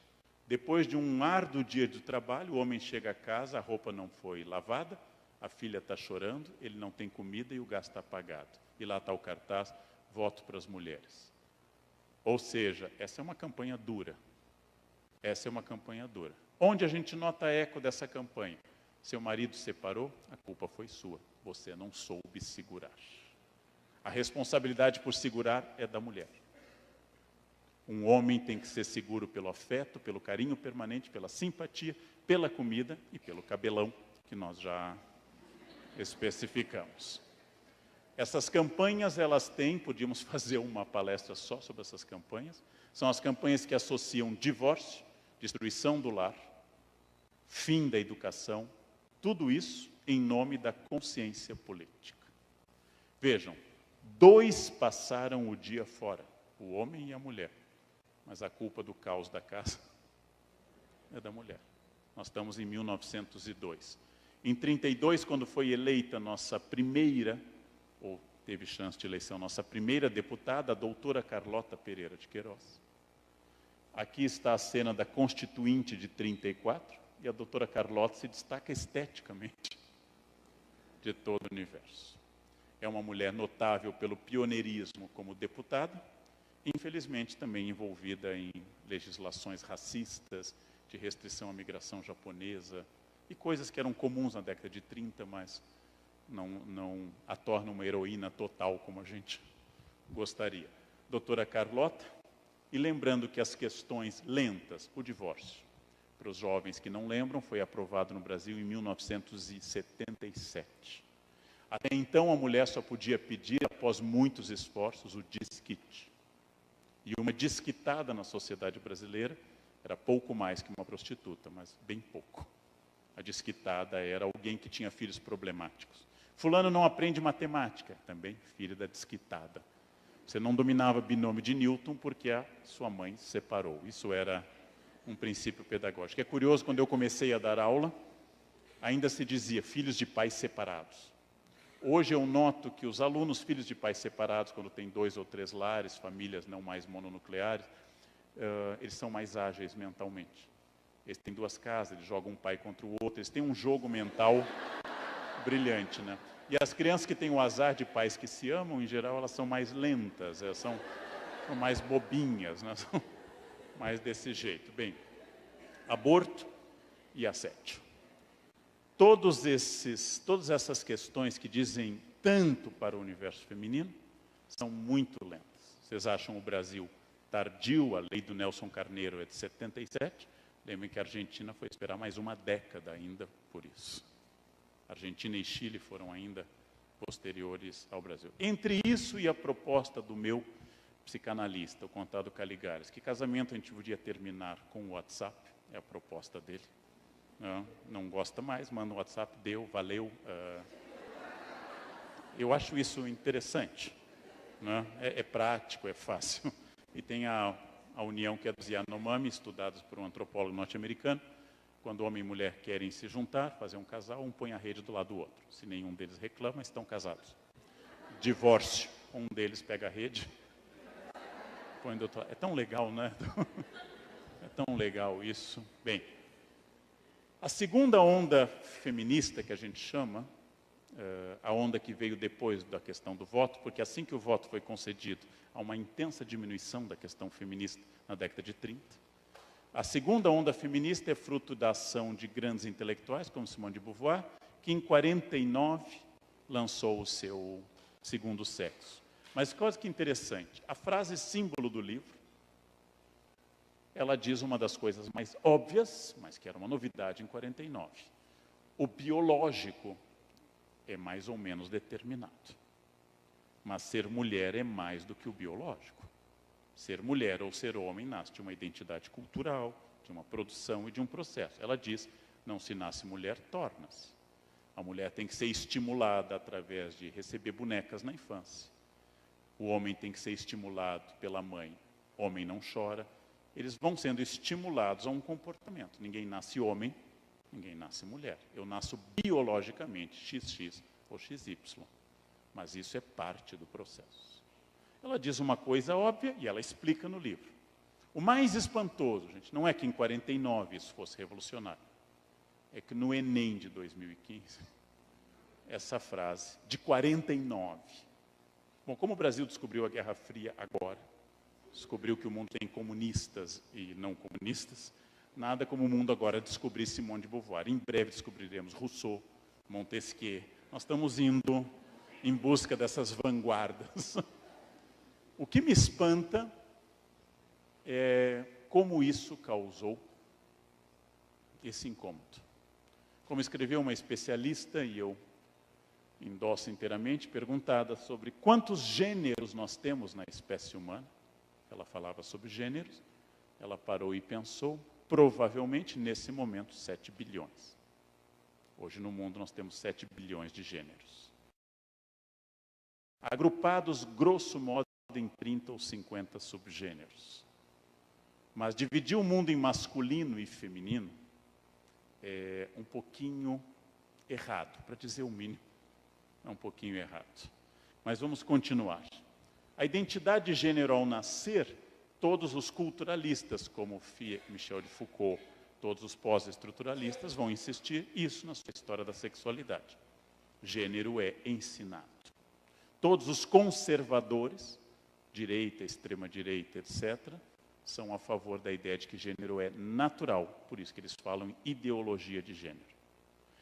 Depois de um árduo dia de trabalho, o homem chega a casa, a roupa não foi lavada, a filha está chorando, ele não tem comida e o gás está apagado. E lá está o cartaz, voto para as mulheres. Ou seja, essa é uma campanha dura. Essa é uma campanha dura. Onde a gente nota eco dessa campanha? Seu marido separou, a culpa foi sua. Você não soube segurar. A responsabilidade por segurar é da mulher. Um homem tem que ser seguro pelo afeto, pelo carinho permanente, pela simpatia, pela comida e pelo cabelão, que nós já especificamos. Essas campanhas, elas têm, podíamos fazer uma palestra só sobre essas campanhas, são as campanhas que associam divórcio, destruição do lar, fim da educação, tudo isso em nome da consciência política. Vejam, 2 passaram o dia fora, o homem e a mulher, mas a culpa do caos da casa é da mulher. Nós estamos em 1902. Em 32, quando foi eleita nossa primeira, ou teve chance de eleição, nossa primeira deputada, a doutora Carlota Pereira de Queiroz. Aqui está a cena da Constituinte de 34, e a doutora Carlota se destaca esteticamente de todo o universo. É uma mulher notável pelo pioneirismo como deputada, infelizmente também envolvida em legislações racistas, de restrição à migração japonesa, e coisas que eram comuns na década de 30, mas não a torna uma heroína total como a gente gostaria. Doutora Carlota, e lembrando que as questões lentas, o divórcio, para os jovens que não lembram, foi aprovado no Brasil em 1977. Até então, a mulher só podia pedir, após muitos esforços, o desquite. E uma desquitada na sociedade brasileira era pouco mais que uma prostituta, mas bem pouco. A desquitada era alguém que tinha filhos problemáticos. Fulano não aprende matemática, também filho da desquitada. Você não dominava binômio de Newton porque a sua mãe se separou. Isso era um princípio pedagógico. É curioso, quando eu comecei a dar aula, ainda se dizia filhos de pais separados. Hoje eu noto que os alunos, filhos de pais separados, quando tem 2 ou 3 lares, famílias não mais mononucleares, eles são mais ágeis mentalmente. Eles têm 2 casas, eles jogam um pai contra o outro, eles têm um jogo mental brilhante, né? E as crianças que têm o azar de pais que se amam, em geral, elas são mais lentas, elas são mais bobinhas, né? São mais desse jeito. Bem, aborto e assédio. Todas essas questões que dizem tanto para o universo feminino são muito lentas. Vocês acham o Brasil tardio? A lei do Nelson Carneiro é de 77. Lembrem que a Argentina foi esperar mais uma década ainda por isso. Argentina e Chile foram ainda posteriores ao Brasil. Entre isso e a proposta do meu psicanalista, o Contado Caligares, que casamento a gente podia terminar com o WhatsApp, é a proposta dele. Não gosta mais, manda um WhatsApp, deu, valeu. Eu acho isso interessante. Né? É prático, é fácil. E tem a união que é dos Yanomami, estudados por um antropólogo norte-americano. Quando homem e mulher querem se juntar, fazer um casal, um põe a rede do lado do outro. Se nenhum deles reclama, estão casados. Divórcio, um deles pega a rede, põe do outro lado. É tão legal, né? É tão legal isso. Bem, a segunda onda feminista que a gente chama, a onda que veio depois da questão do voto, porque assim que o voto foi concedido, há uma intensa diminuição da questão feminista na década de 30. A segunda onda feminista é fruto da ação de grandes intelectuais, como Simone de Beauvoir, que em 49 lançou o seu Segundo Sexo. Mas coisa que interessante, a frase símbolo do livro, ela diz uma das coisas mais óbvias, mas que era uma novidade em 49. O biológico é mais ou menos determinado. Mas ser mulher é mais do que o biológico. Ser mulher ou ser homem nasce de uma identidade cultural, de uma produção e de um processo. Ela diz, não se nasce mulher, torna-se. A mulher tem que ser estimulada através de receber bonecas na infância. O homem tem que ser estimulado pela mãe. Homem não chora. Eles vão sendo estimulados a um comportamento. Ninguém nasce homem, ninguém nasce mulher. Eu nasço biologicamente, XX ou XY. Mas isso é parte do processo. Ela diz uma coisa óbvia e ela explica no livro. O mais espantoso, gente, não é que em 49 isso fosse revolucionário. É que no Enem de 2015, essa frase, de 49. Bom, como o Brasil descobriu a Guerra Fria agora, descobriu que o mundo tem comunistas e não comunistas, nada como o mundo agora descobrir Simone de Beauvoir. Em breve descobriremos Rousseau, Montesquieu. Nós estamos indo em busca dessas vanguardas. O que me espanta é como isso causou esse incômodo. Como escreveu uma especialista, e eu endosso inteiramente, perguntada sobre quantos gêneros nós temos na espécie humana, ela falava sobre gêneros, ela parou e pensou, provavelmente nesse momento 7 bilhões. Hoje no mundo nós temos 7 bilhões de gêneros. Agrupados, grosso modo, em 30 ou 50 subgêneros. Mas dividir o mundo em masculino e feminino é um pouquinho errado, para dizer o mínimo, é um pouquinho errado. Mas vamos continuar. A identidade de gênero ao nascer, todos os culturalistas, como Michel de Foucault, todos os pós-estruturalistas vão insistir isso na sua história da sexualidade. Gênero é ensinado. Todos os conservadores, direita, extrema-direita, etc., são a favor da ideia de que gênero é natural, por isso que eles falam em ideologia de gênero.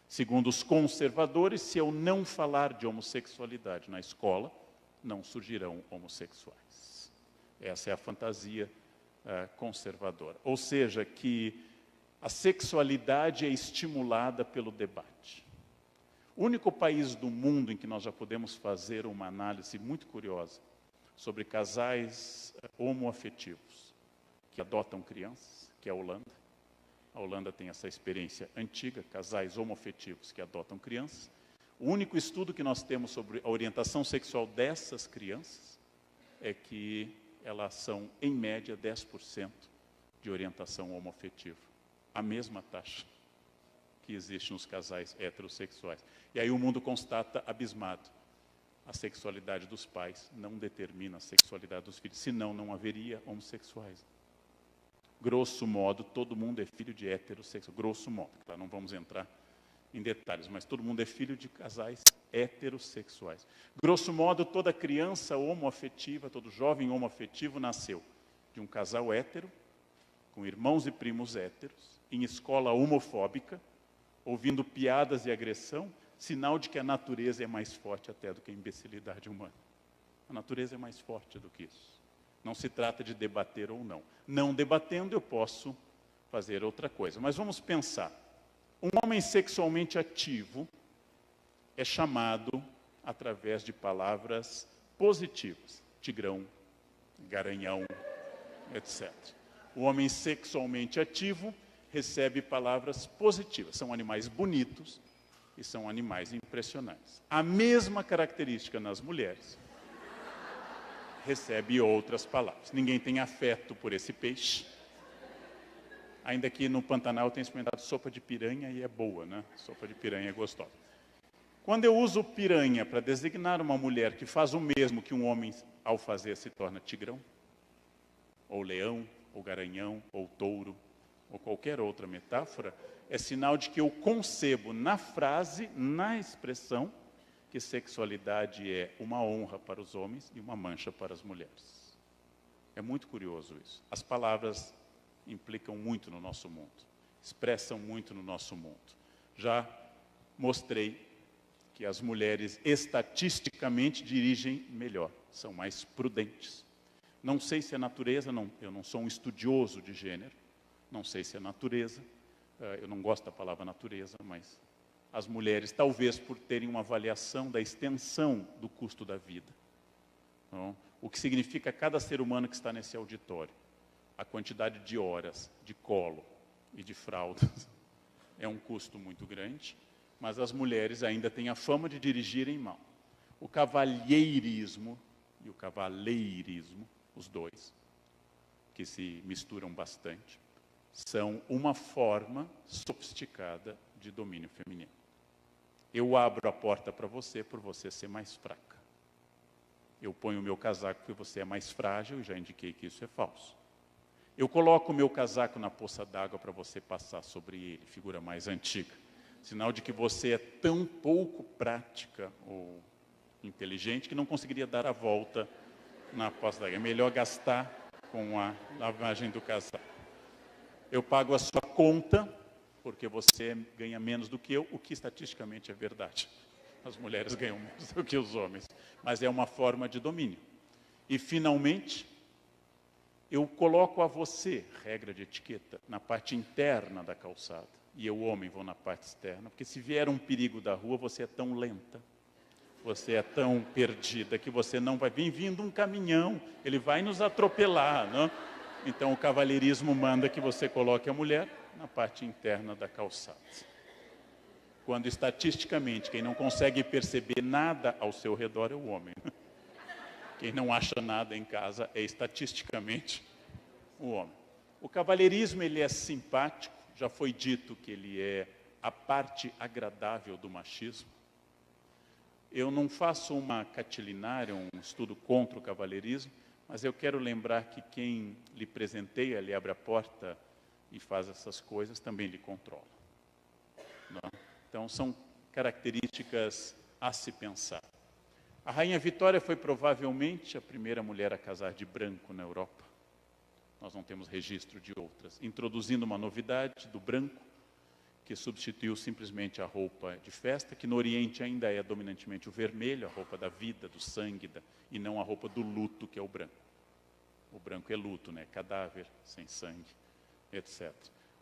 Segundo os conservadores, se eu não falar de homossexualidade na escola, não surgirão homossexuais. Essa é a fantasia conservadora. Ou seja, que a sexualidade é estimulada pelo debate. O único país do mundo em que nós já podemos fazer uma análise muito curiosa sobre casais homoafetivos que adotam crianças, que é a Holanda. A Holanda tem essa experiência antiga, casais homoafetivos que adotam crianças. O único estudo que nós temos sobre a orientação sexual dessas crianças é que elas são, em média, 10% de orientação homoafetiva. A mesma taxa que existe nos casais heterossexuais. E aí o mundo constata, abismado, a sexualidade dos pais não determina a sexualidade dos filhos, senão não haveria homossexuais. Grosso modo, todo mundo é filho de heterossexuais, grosso modo, claro, não vamos entrar em detalhes, mas todo mundo é filho de casais heterossexuais. Grosso modo, toda criança homoafetiva, todo jovem homoafetivo nasceu de um casal hétero, com irmãos e primos héteros, em escola homofóbica, ouvindo piadas e agressão, sinal de que a natureza é mais forte até do que a imbecilidade humana. A natureza é mais forte do que isso. Não se trata de debater ou não. Não debatendo, eu posso fazer outra coisa. Mas vamos pensar. Um homem sexualmente ativo é chamado através de palavras positivas. Tigrão, garanhão, etc. O homem sexualmente ativo recebe palavras positivas. São animais bonitos e são animais impressionantes. A mesma característica nas mulheres recebe outras palavras. Ninguém tem afeto por esse peixe. Ainda que no Pantanal eu tenha experimentado sopa de piranha e é boa, né? Sopa de piranha é gostosa. Quando eu uso piranha para designar uma mulher que faz o mesmo que um homem ao fazer se torna tigrão, ou leão, ou garanhão, ou touro, ou qualquer outra metáfora, é sinal de que eu concebo na frase, na expressão, que sexualidade é uma honra para os homens e uma mancha para as mulheres. É muito curioso isso. As palavras implicam muito no nosso mundo, expressam muito no nosso mundo. Já mostrei que as mulheres estatisticamente dirigem melhor, são mais prudentes. Não sei se é natureza, eu não sou um estudioso de gênero, não sei se é natureza, eu não gosto da palavra natureza, mas as mulheres, talvez por terem uma avaliação da extensão do custo da vida. Não? O que significa cada ser humano que está nesse auditório. A quantidade de horas de colo e de fraldas é um custo muito grande, mas as mulheres ainda têm a fama de dirigirem mal. O cavalheirismo e o cavaleirismo, os dois, que se misturam bastante, são uma forma sofisticada de domínio feminino. Eu abro a porta para você por você ser mais fraca. Eu ponho o meu casaco porque você é mais frágil, e já indiquei que isso é falso. Eu coloco o meu casaco na poça d'água para você passar sobre ele, figura mais antiga. Sinal de que você é tão pouco prática ou inteligente que não conseguiria dar a volta na poça d'água. É melhor gastar com a lavagem do casaco. Eu pago a sua conta porque você ganha menos do que eu, o que estatisticamente é verdade. As mulheres ganham menos do que os homens, mas é uma forma de domínio. E, finalmente, eu coloco a você, regra de etiqueta, na parte interna da calçada, e eu, homem, vou na parte externa, porque se vier um perigo da rua, você é tão lenta, você é tão perdida, que você não vai vir vindo um caminhão, ele vai nos atropelar, não? Então, o cavalheirismo manda que você coloque a mulher na parte interna da calçada. Quando, estatisticamente, quem não consegue perceber nada ao seu redor é o homem. Quem não acha nada em casa é, estatisticamente, o homem. O cavalheirismo, ele é simpático, já foi dito que ele é a parte agradável do machismo. Eu não faço uma catilinária, um estudo contra o cavalheirismo, mas eu quero lembrar que quem lhe presenteia, lhe abre a porta e faz essas coisas, também lhe controla. Não? Então, são características a se pensar. A Rainha Vitória foi provavelmente a primeira mulher a casar de branco na Europa. Nós não temos registro de outras. Introduzindo uma novidade do branco, que substituiu simplesmente a roupa de festa, que no Oriente ainda é dominantemente o vermelho, a roupa da vida, do sangue, e não a roupa do luto, que é o branco. O branco é luto, né? Cadáver, sem sangue, etc.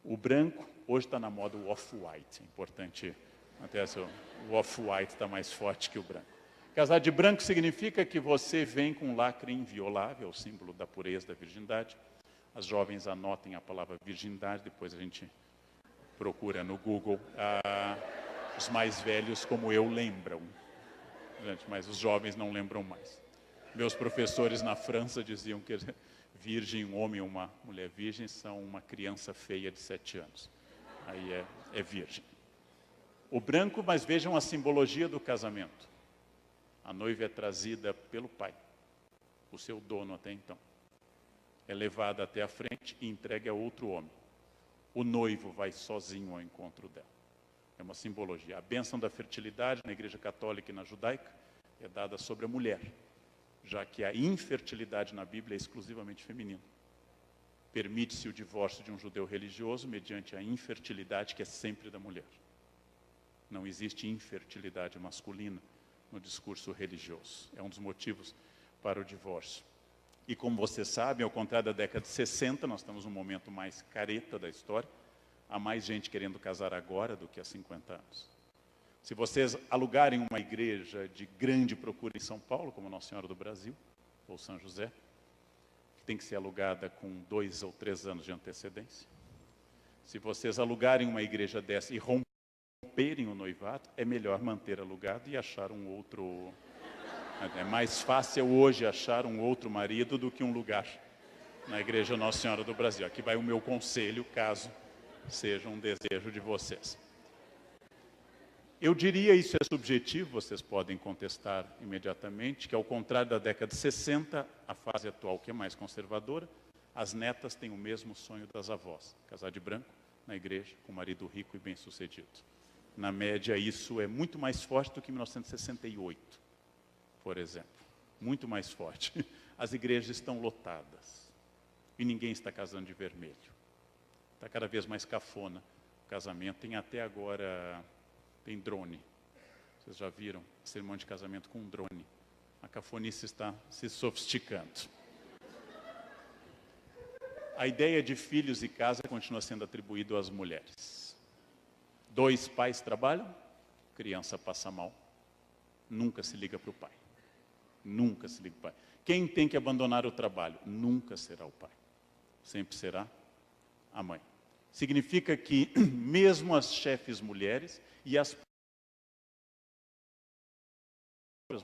O branco, hoje está na moda o off-white, é importante Até o off-white está mais forte que o branco. Casar de branco significa que você vem com um lacre inviolável, o símbolo da pureza, da virgindade. As jovens anotem a palavra virgindade, depois a gente procura no Google. Os mais velhos, como eu, lembram. Mas os jovens não lembram mais. Meus professores na França diziam que virgem, um homem e uma mulher virgem, são uma criança feia de 7 anos. Aí é virgem. O branco, mas vejam a simbologia do casamento. A noiva é trazida pelo pai, o seu dono até então. É levada até a frente e entregue a outro homem. O noivo vai sozinho ao encontro dela. É uma simbologia. A bênção da fertilidade na Igreja Católica e na Judaica é dada sobre a mulher, já que a infertilidade na Bíblia é exclusivamente feminina. Permite-se o divórcio de um judeu religioso mediante a infertilidade que é sempre da mulher. Não existe infertilidade masculina no discurso religioso. É um dos motivos para o divórcio. E como vocês sabem, ao contrário da década de 60, nós estamos num momento mais careta da história. Há mais gente querendo casar agora do que há 50 anos. Se vocês alugarem uma igreja de grande procura em São Paulo, como Nossa Senhora do Brasil, ou São José, que tem que ser alugada com 2 ou 3 anos de antecedência. Se vocês alugarem uma igreja dessa e romperem o noivado, é melhor manter alugado e achar um outro. É mais fácil hoje achar um outro marido do que um lugar na Igreja Nossa Senhora do Brasil. Aqui vai o meu conselho, caso seja um desejo de vocês. Eu diria, isso é subjetivo, vocês podem contestar imediatamente, que ao contrário da década de 60, a fase atual que é mais conservadora, as netas têm o mesmo sonho das avós, casar de branco na igreja, com um marido rico e bem-sucedido. Na média, isso é muito mais forte do que em 1968. Por exemplo, muito mais forte. As igrejas estão lotadas e ninguém está casando de vermelho. Está cada vez mais cafona o casamento. Tem até agora, tem drone. Vocês já viram? Cerimônia de casamento com drone. A cafonice está se sofisticando. A ideia de filhos e casa continua sendo atribuída às mulheres. 2 pais trabalham, criança passa mal, nunca se liga para o pai. Nunca se liga para o pai. Quem tem que abandonar o trabalho? Nunca será o pai. Sempre será a mãe. Significa que mesmo as chefes mulheres e as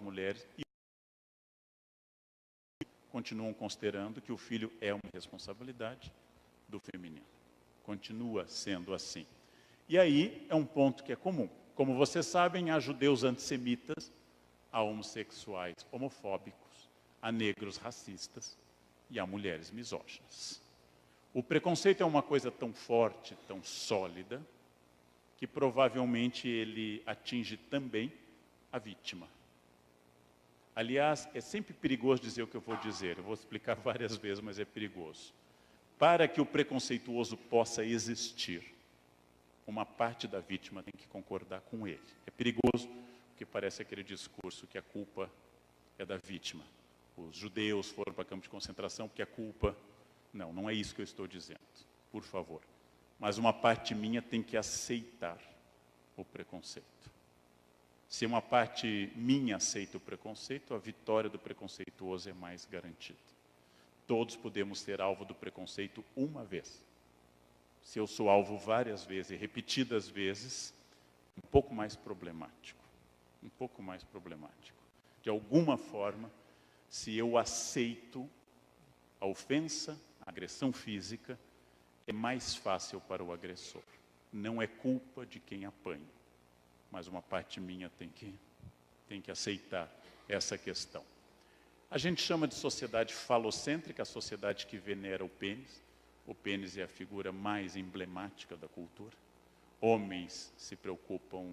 mulheres continuam considerando que o filho é uma responsabilidade do feminino. Continua sendo assim. E aí é um ponto que é comum. Como vocês sabem, há judeus antissemitas, há homossexuais homofóbicos, há negros racistas e há mulheres misóginas. O preconceito é uma coisa tão forte, tão sólida, que provavelmente ele atinge também a vítima. Aliás, é sempre perigoso dizer o que eu vou dizer, eu vou explicar várias vezes, mas é perigoso. Para que o preconceituoso possa existir, uma parte da vítima tem que concordar com ele. É perigoso, porque parece aquele discurso que a culpa é da vítima. Os judeus foram para campo de concentração porque a culpa... Não, não é isso que eu estou dizendo, por favor. Mas uma parte minha tem que aceitar o preconceito. Se uma parte minha aceita o preconceito, a vitória do preconceituoso é mais garantida. Todos podemos ser alvo do preconceito uma vez. Se eu sou alvo várias vezes e repetidas vezes, um pouco mais problemático. Um pouco mais problemático. De alguma forma, se eu aceito a ofensa, a agressão física, é mais fácil para o agressor. Não é culpa de quem apanha, mas uma parte minha tem que aceitar essa questão. A gente chama de sociedade falocêntrica, a sociedade que venera o pênis. O pênis é a figura mais emblemática da cultura. Homens se preocupam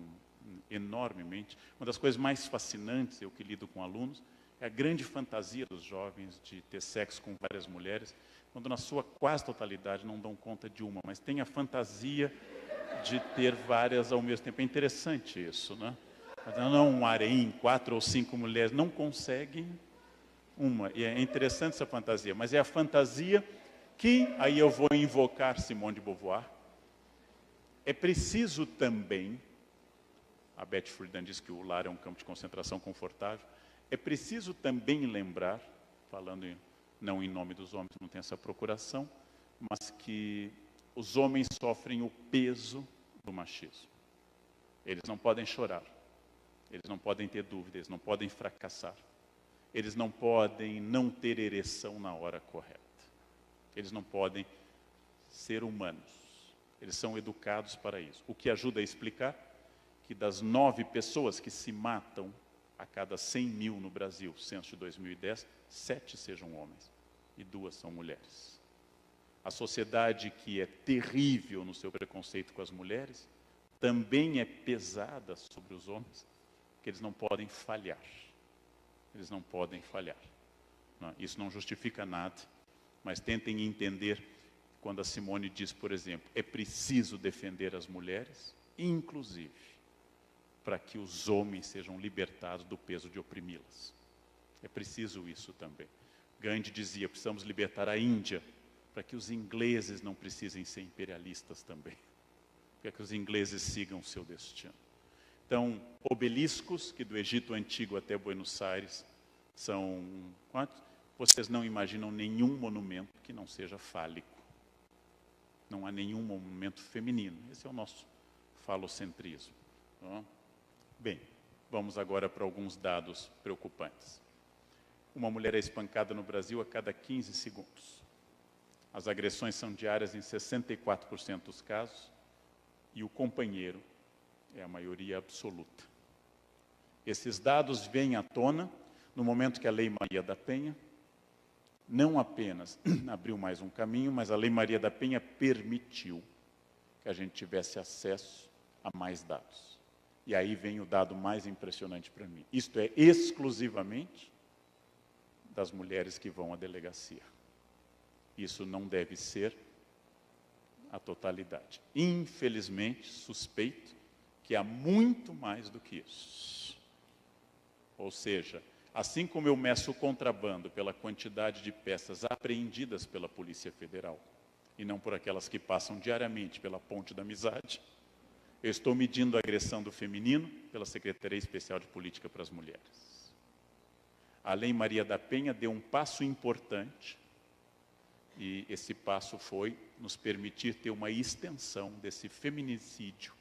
enormemente. Uma das coisas mais fascinantes, eu que lido com alunos, é a grande fantasia dos jovens de ter sexo com várias mulheres, quando na sua quase totalidade não dão conta de uma, mas tem a fantasia de ter várias ao mesmo tempo. É interessante isso, né? Não um harém, 4 ou 5 mulheres, não conseguem uma. E é interessante essa fantasia, mas é a fantasia que, aí eu vou invocar Simone de Beauvoir, é preciso também A Beth Friedan diz que o lar é um campo de concentração confortável. É preciso também lembrar, não em nome dos homens, não tem essa procuração, mas que os homens sofrem o peso do machismo. Eles não podem chorar, eles não podem ter dúvidas, eles não podem fracassar, eles não podem não ter ereção na hora correta, eles não podem ser humanos, eles são educados para isso. O que ajuda a explicar que das 9 pessoas que se matam a cada 100 mil no Brasil, censo de 2010, 7 sejam homens e 2 são mulheres. A sociedade que é terrível no seu preconceito com as mulheres, também é pesada sobre os homens, porque eles não podem falhar. Eles não podem falhar. Isso não justifica nada, mas tentem entender quando a Simone diz, por exemplo, é preciso defender as mulheres, inclusive para que os homens sejam libertados do peso de oprimi-las. É preciso isso também. Gandhi dizia, precisamos libertar a Índia, para que os ingleses não precisem ser imperialistas também. Para que os ingleses sigam o seu destino. Então, obeliscos, que do Egito Antigo até Buenos Aires, são quantos? Vocês não imaginam nenhum monumento que não seja fálico. Não há nenhum monumento feminino. Esse é o nosso falocentrismo. Bem, vamos agora para alguns dados preocupantes. Uma mulher é espancada no Brasil a cada 15 segundos. As agressões são diárias em 64% dos casos e o companheiro é a maioria absoluta. Esses dados vêm à tona no momento que a Lei Maria da Penha não apenas abriu mais um caminho, mas a Lei Maria da Penha permitiu que a gente tivesse acesso a mais dados. E aí vem o dado mais impressionante para mim. Isto é exclusivamente das mulheres que vão à delegacia. Isso não deve ser a totalidade. Infelizmente, suspeito que há muito mais do que isso. Ou seja, assim como eu meço o contrabando pela quantidade de peças apreendidas pela Polícia Federal, e não por aquelas que passam diariamente pela Ponte da Amizade, eu estou medindo a agressão do feminino pela Secretaria Especial de Política para as Mulheres. A Lei Maria da Penha deu um passo importante, e esse passo foi nos permitir ter uma extensão desse feminicídio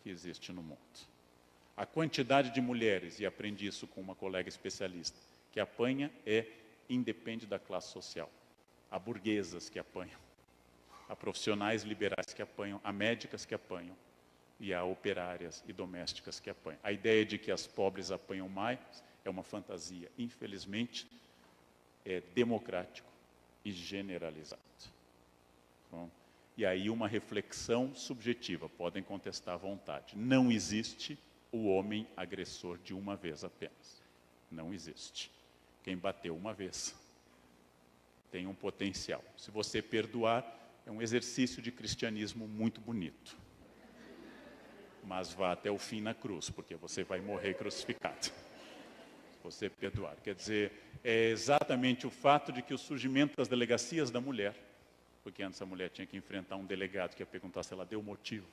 que existe no mundo. A quantidade de mulheres, e aprendi isso com uma colega especialista, que apanha independe da classe social. Há burguesas que apanham, há profissionais liberais que apanham, há médicas que apanham, e há operárias e domésticas que apanham. A ideia de que as pobres apanham mais é uma fantasia. Infelizmente, é democrático e generalizado. Bom, e aí uma reflexão subjetiva, podem contestar à vontade. Não existe o homem agressor de uma vez apenas. Não existe. Quem bateu uma vez tem um potencial. Se você perdoar, é um exercício de cristianismo muito bonito. Mas vá até o fim na cruz, porque você vai morrer crucificado. Se você perdoar. Quer dizer, é exatamente o fato de que o surgimento das delegacias da mulher, porque antes a mulher tinha que enfrentar um delegado que ia perguntar se ela deu motivo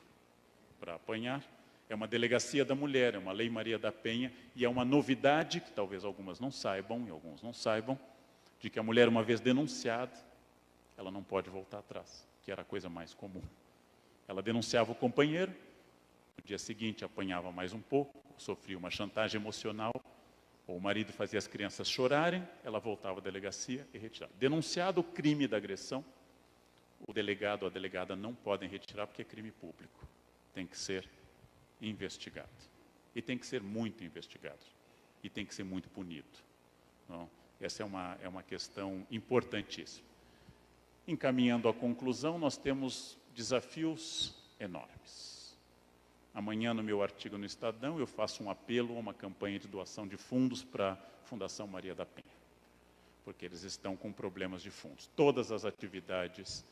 para apanhar, é uma delegacia da mulher, é uma Lei Maria da Penha, e é uma novidade, que talvez algumas não saibam, e alguns não saibam, de que a mulher, uma vez denunciada, ela não pode voltar atrás, que era a coisa mais comum. Ela denunciava o companheiro, no dia seguinte apanhava mais um pouco, sofria uma chantagem emocional, ou o marido fazia as crianças chorarem, ela voltava à delegacia e retirava. Denunciado o crime da agressão, o delegado ou a delegada não podem retirar porque é crime público. Tem que ser investigado. E tem que ser muito investigado. E tem que ser muito punido. Então, essa é uma questão importantíssima. Encaminhando à conclusão, nós temos desafios enormes. Amanhã, no meu artigo no Estadão, eu faço um apelo a uma campanha de doação de fundos para a Fundação Maria da Penha, porque eles estão com problemas de fundos. Todas as atividades,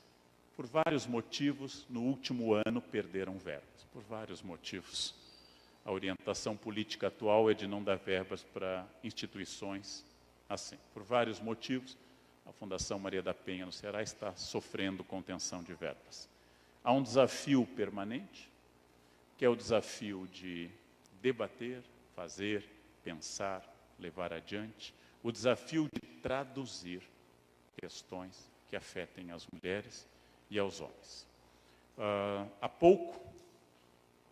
por vários motivos, no último ano perderam verbas, por vários motivos. A orientação política atual é de não dar verbas para instituições assim. Por vários motivos, a Fundação Maria da Penha no Ceará está sofrendo contenção de verbas. Há um desafio permanente, que é o desafio de debater, fazer, pensar, levar adiante, o desafio de traduzir questões que afetem as mulheres e aos homens. Há pouco,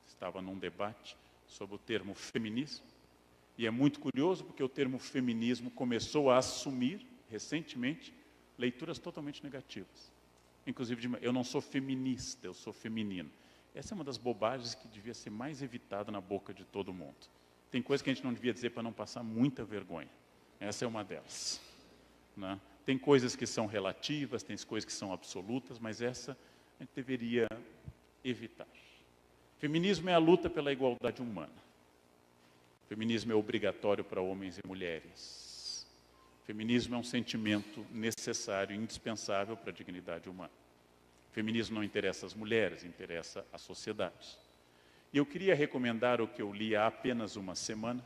estava num debate sobre o termo feminismo, e é muito curioso porque o termo feminismo começou a assumir, recentemente, leituras totalmente negativas. Inclusive, eu não sou feminista, eu sou feminino. Essa é uma das bobagens que devia ser mais evitada na boca de todo mundo. Tem coisa que a gente não devia dizer para não passar muita vergonha. Essa é uma delas, né? Tem coisas que são relativas, tem coisas que são absolutas, mas essa a gente deveria evitar. Feminismo é a luta pela igualdade humana. Feminismo é obrigatório para homens e mulheres. Feminismo é um sentimento necessário e indispensável para a dignidade humana. Feminismo não interessa às mulheres, interessa à sociedade. E eu queria recomendar o que eu li há apenas uma semana,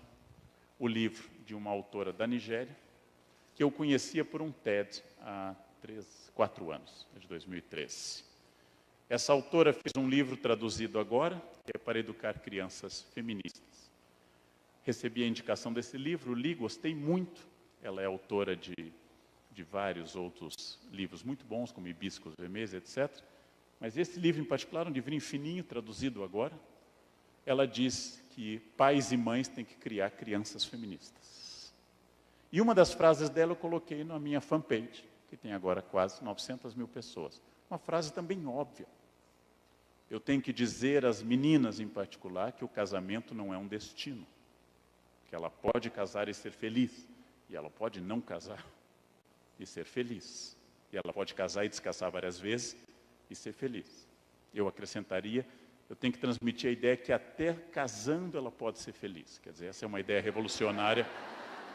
o livro de uma autora da Nigéria, que eu conhecia por um TED há 4 anos, de 2013. Essa autora fez um livro traduzido agora, que é para educar crianças feministas. Recebi a indicação desse livro, li, gostei muito. Ela é autora de vários outros livros muito bons, como Hibiscos Vermelhos, etc. Mas esse livro em particular, um livrinho fininho, traduzido agora, ela diz que pais e mães têm que criar crianças feministas. E uma das frases dela eu coloquei na minha fanpage, que tem agora quase 900 mil pessoas. Uma frase também óbvia. Eu tenho que dizer às meninas em particular que o casamento não é um destino. Que ela pode casar e ser feliz, e ela pode não casar e ser feliz. E ela pode casar e descasar várias vezes e ser feliz. Eu acrescentaria, eu tenho que transmitir a ideia que até casando ela pode ser feliz. Quer dizer, essa é uma ideia revolucionária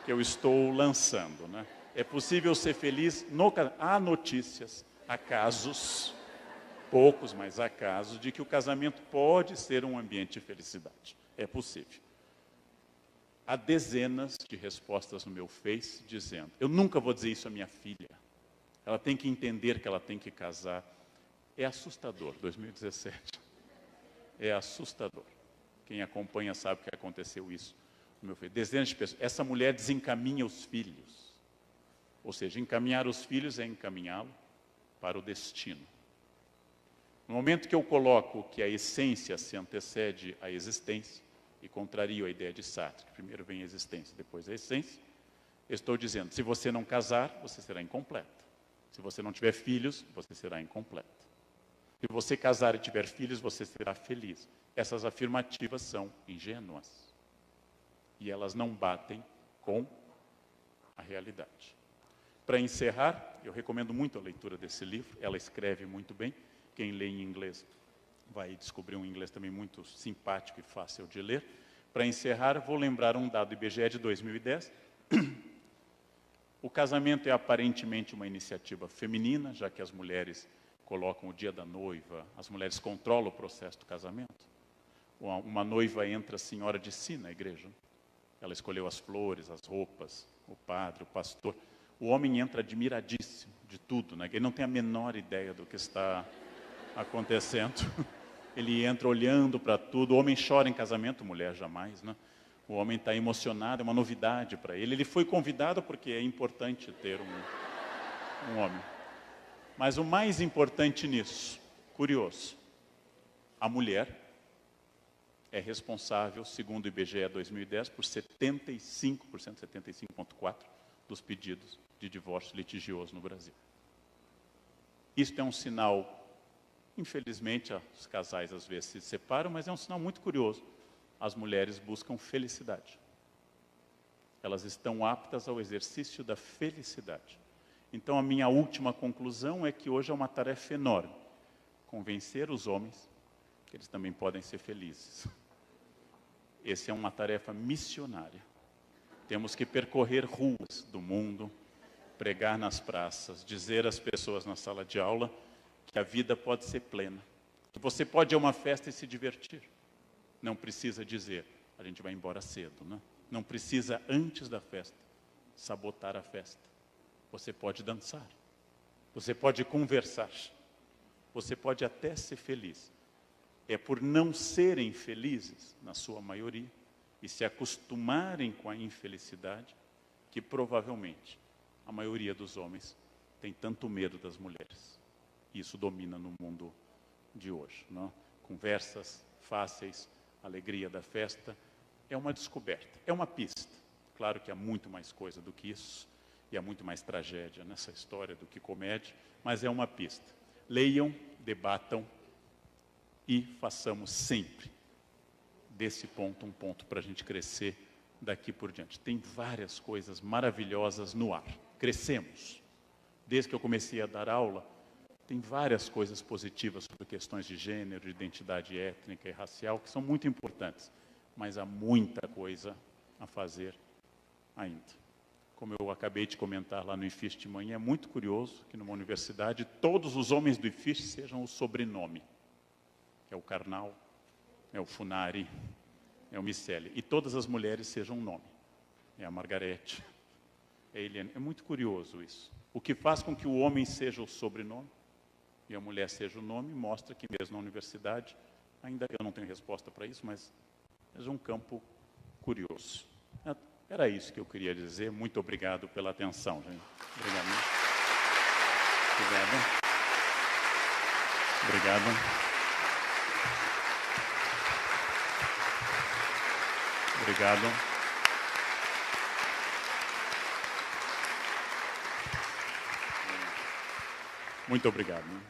que eu estou lançando, né? É possível ser feliz no casamento. Há notícias, há casos, poucos, mas há casos, de que o casamento pode ser um ambiente de felicidade. É possível. Há dezenas de respostas no meu Face dizendo, eu nunca vou dizer isso à minha filha. Ela tem que entender que ela tem que casar. É assustador, 2017. É assustador. Quem acompanha sabe que aconteceu isso no meu Face. Dezenas de pessoas. Essa mulher desencaminha os filhos. Ou seja, encaminhar os filhos é encaminhá-lo para o destino. No momento que eu coloco que a essência se antecede à existência, e contrario a ideia de Sartre, que primeiro vem a existência, depois a essência, eu estou dizendo, se você não casar, você será incompleta. Se você não tiver filhos, você será incompleta. Se você casar e tiver filhos, você será feliz. Essas afirmativas são ingênuas. E elas não batem com a realidade. Para encerrar, eu recomendo muito a leitura desse livro, ela escreve muito bem. Quem lê em inglês vai descobrir um inglês também muito simpático e fácil de ler. Para encerrar, vou lembrar um dado do IBGE de 2010. O casamento é aparentemente uma iniciativa feminina, já que as mulheres colocam o dia da noiva, as mulheres controlam o processo do casamento. Uma noiva entra senhora de si na igreja. Ela escolheu as flores, as roupas, o padre, o pastor. O homem entra admiradíssimo de tudo, né? Ele não tem a menor ideia do que está acontecendo. Ele entra olhando para tudo. O homem chora em casamento, mulher jamais, né? O homem está emocionado, é uma novidade para ele. Ele foi convidado porque é importante ter um homem. Mas o mais importante nisso, curioso, a mulher é responsável, segundo o IBGE 2010, por 75%, 75,4% dos pedidos de divórcio litigioso no Brasil. Isto é um sinal. Infelizmente, os casais às vezes se separam, mas é um sinal muito curioso. As mulheres buscam felicidade. Elas estão aptas ao exercício da felicidade. Então, a minha última conclusão é que hoje é uma tarefa enorme. Convencer os homens que eles também podem ser felizes. Essa é uma tarefa missionária. Temos que percorrer ruas do mundo, pregar nas praças, dizer às pessoas na sala de aula que a vida pode ser plena, que você pode ir a uma festa e se divertir. Não precisa dizer, a gente vai embora cedo, né? Não precisa, antes da festa, sabotar a festa. Você pode dançar, você pode conversar, você pode até ser feliz. É por não serem felizes, na sua maioria, e se acostumarem com a infelicidade, que provavelmente a maioria dos homens tem tanto medo das mulheres. Isso domina no mundo de hoje, não? Conversas fáceis, alegria da festa, é uma descoberta, é uma pista. Claro que há muito mais coisa do que isso, e há muito mais tragédia nessa história do que comédia, mas é uma pista. Leiam, debatam e façamos sempre desse ponto um ponto para a gente crescer daqui por diante. Tem várias coisas maravilhosas no ar. Crescemos. Desde que eu comecei a dar aula, tem várias coisas positivas sobre questões de gênero, de identidade étnica e racial, que são muito importantes, mas há muita coisa a fazer ainda. Como eu acabei de comentar lá no IFISH de manhã, é muito curioso que numa universidade todos os homens do IFISH sejam o sobrenome. É o Karnal, é o Funari, é o Miceli. E todas as mulheres sejam um nome. É a Margarete, é a Eliane. É muito curioso isso. O que faz com que o homem seja o sobrenome e a mulher seja o nome, mostra que mesmo na universidade, ainda eu não tenho resposta para isso, mas é um campo curioso. Era isso que eu queria dizer. Muito obrigado pela atenção, gente. Obrigado. Obrigado. Obrigado. Muito obrigado.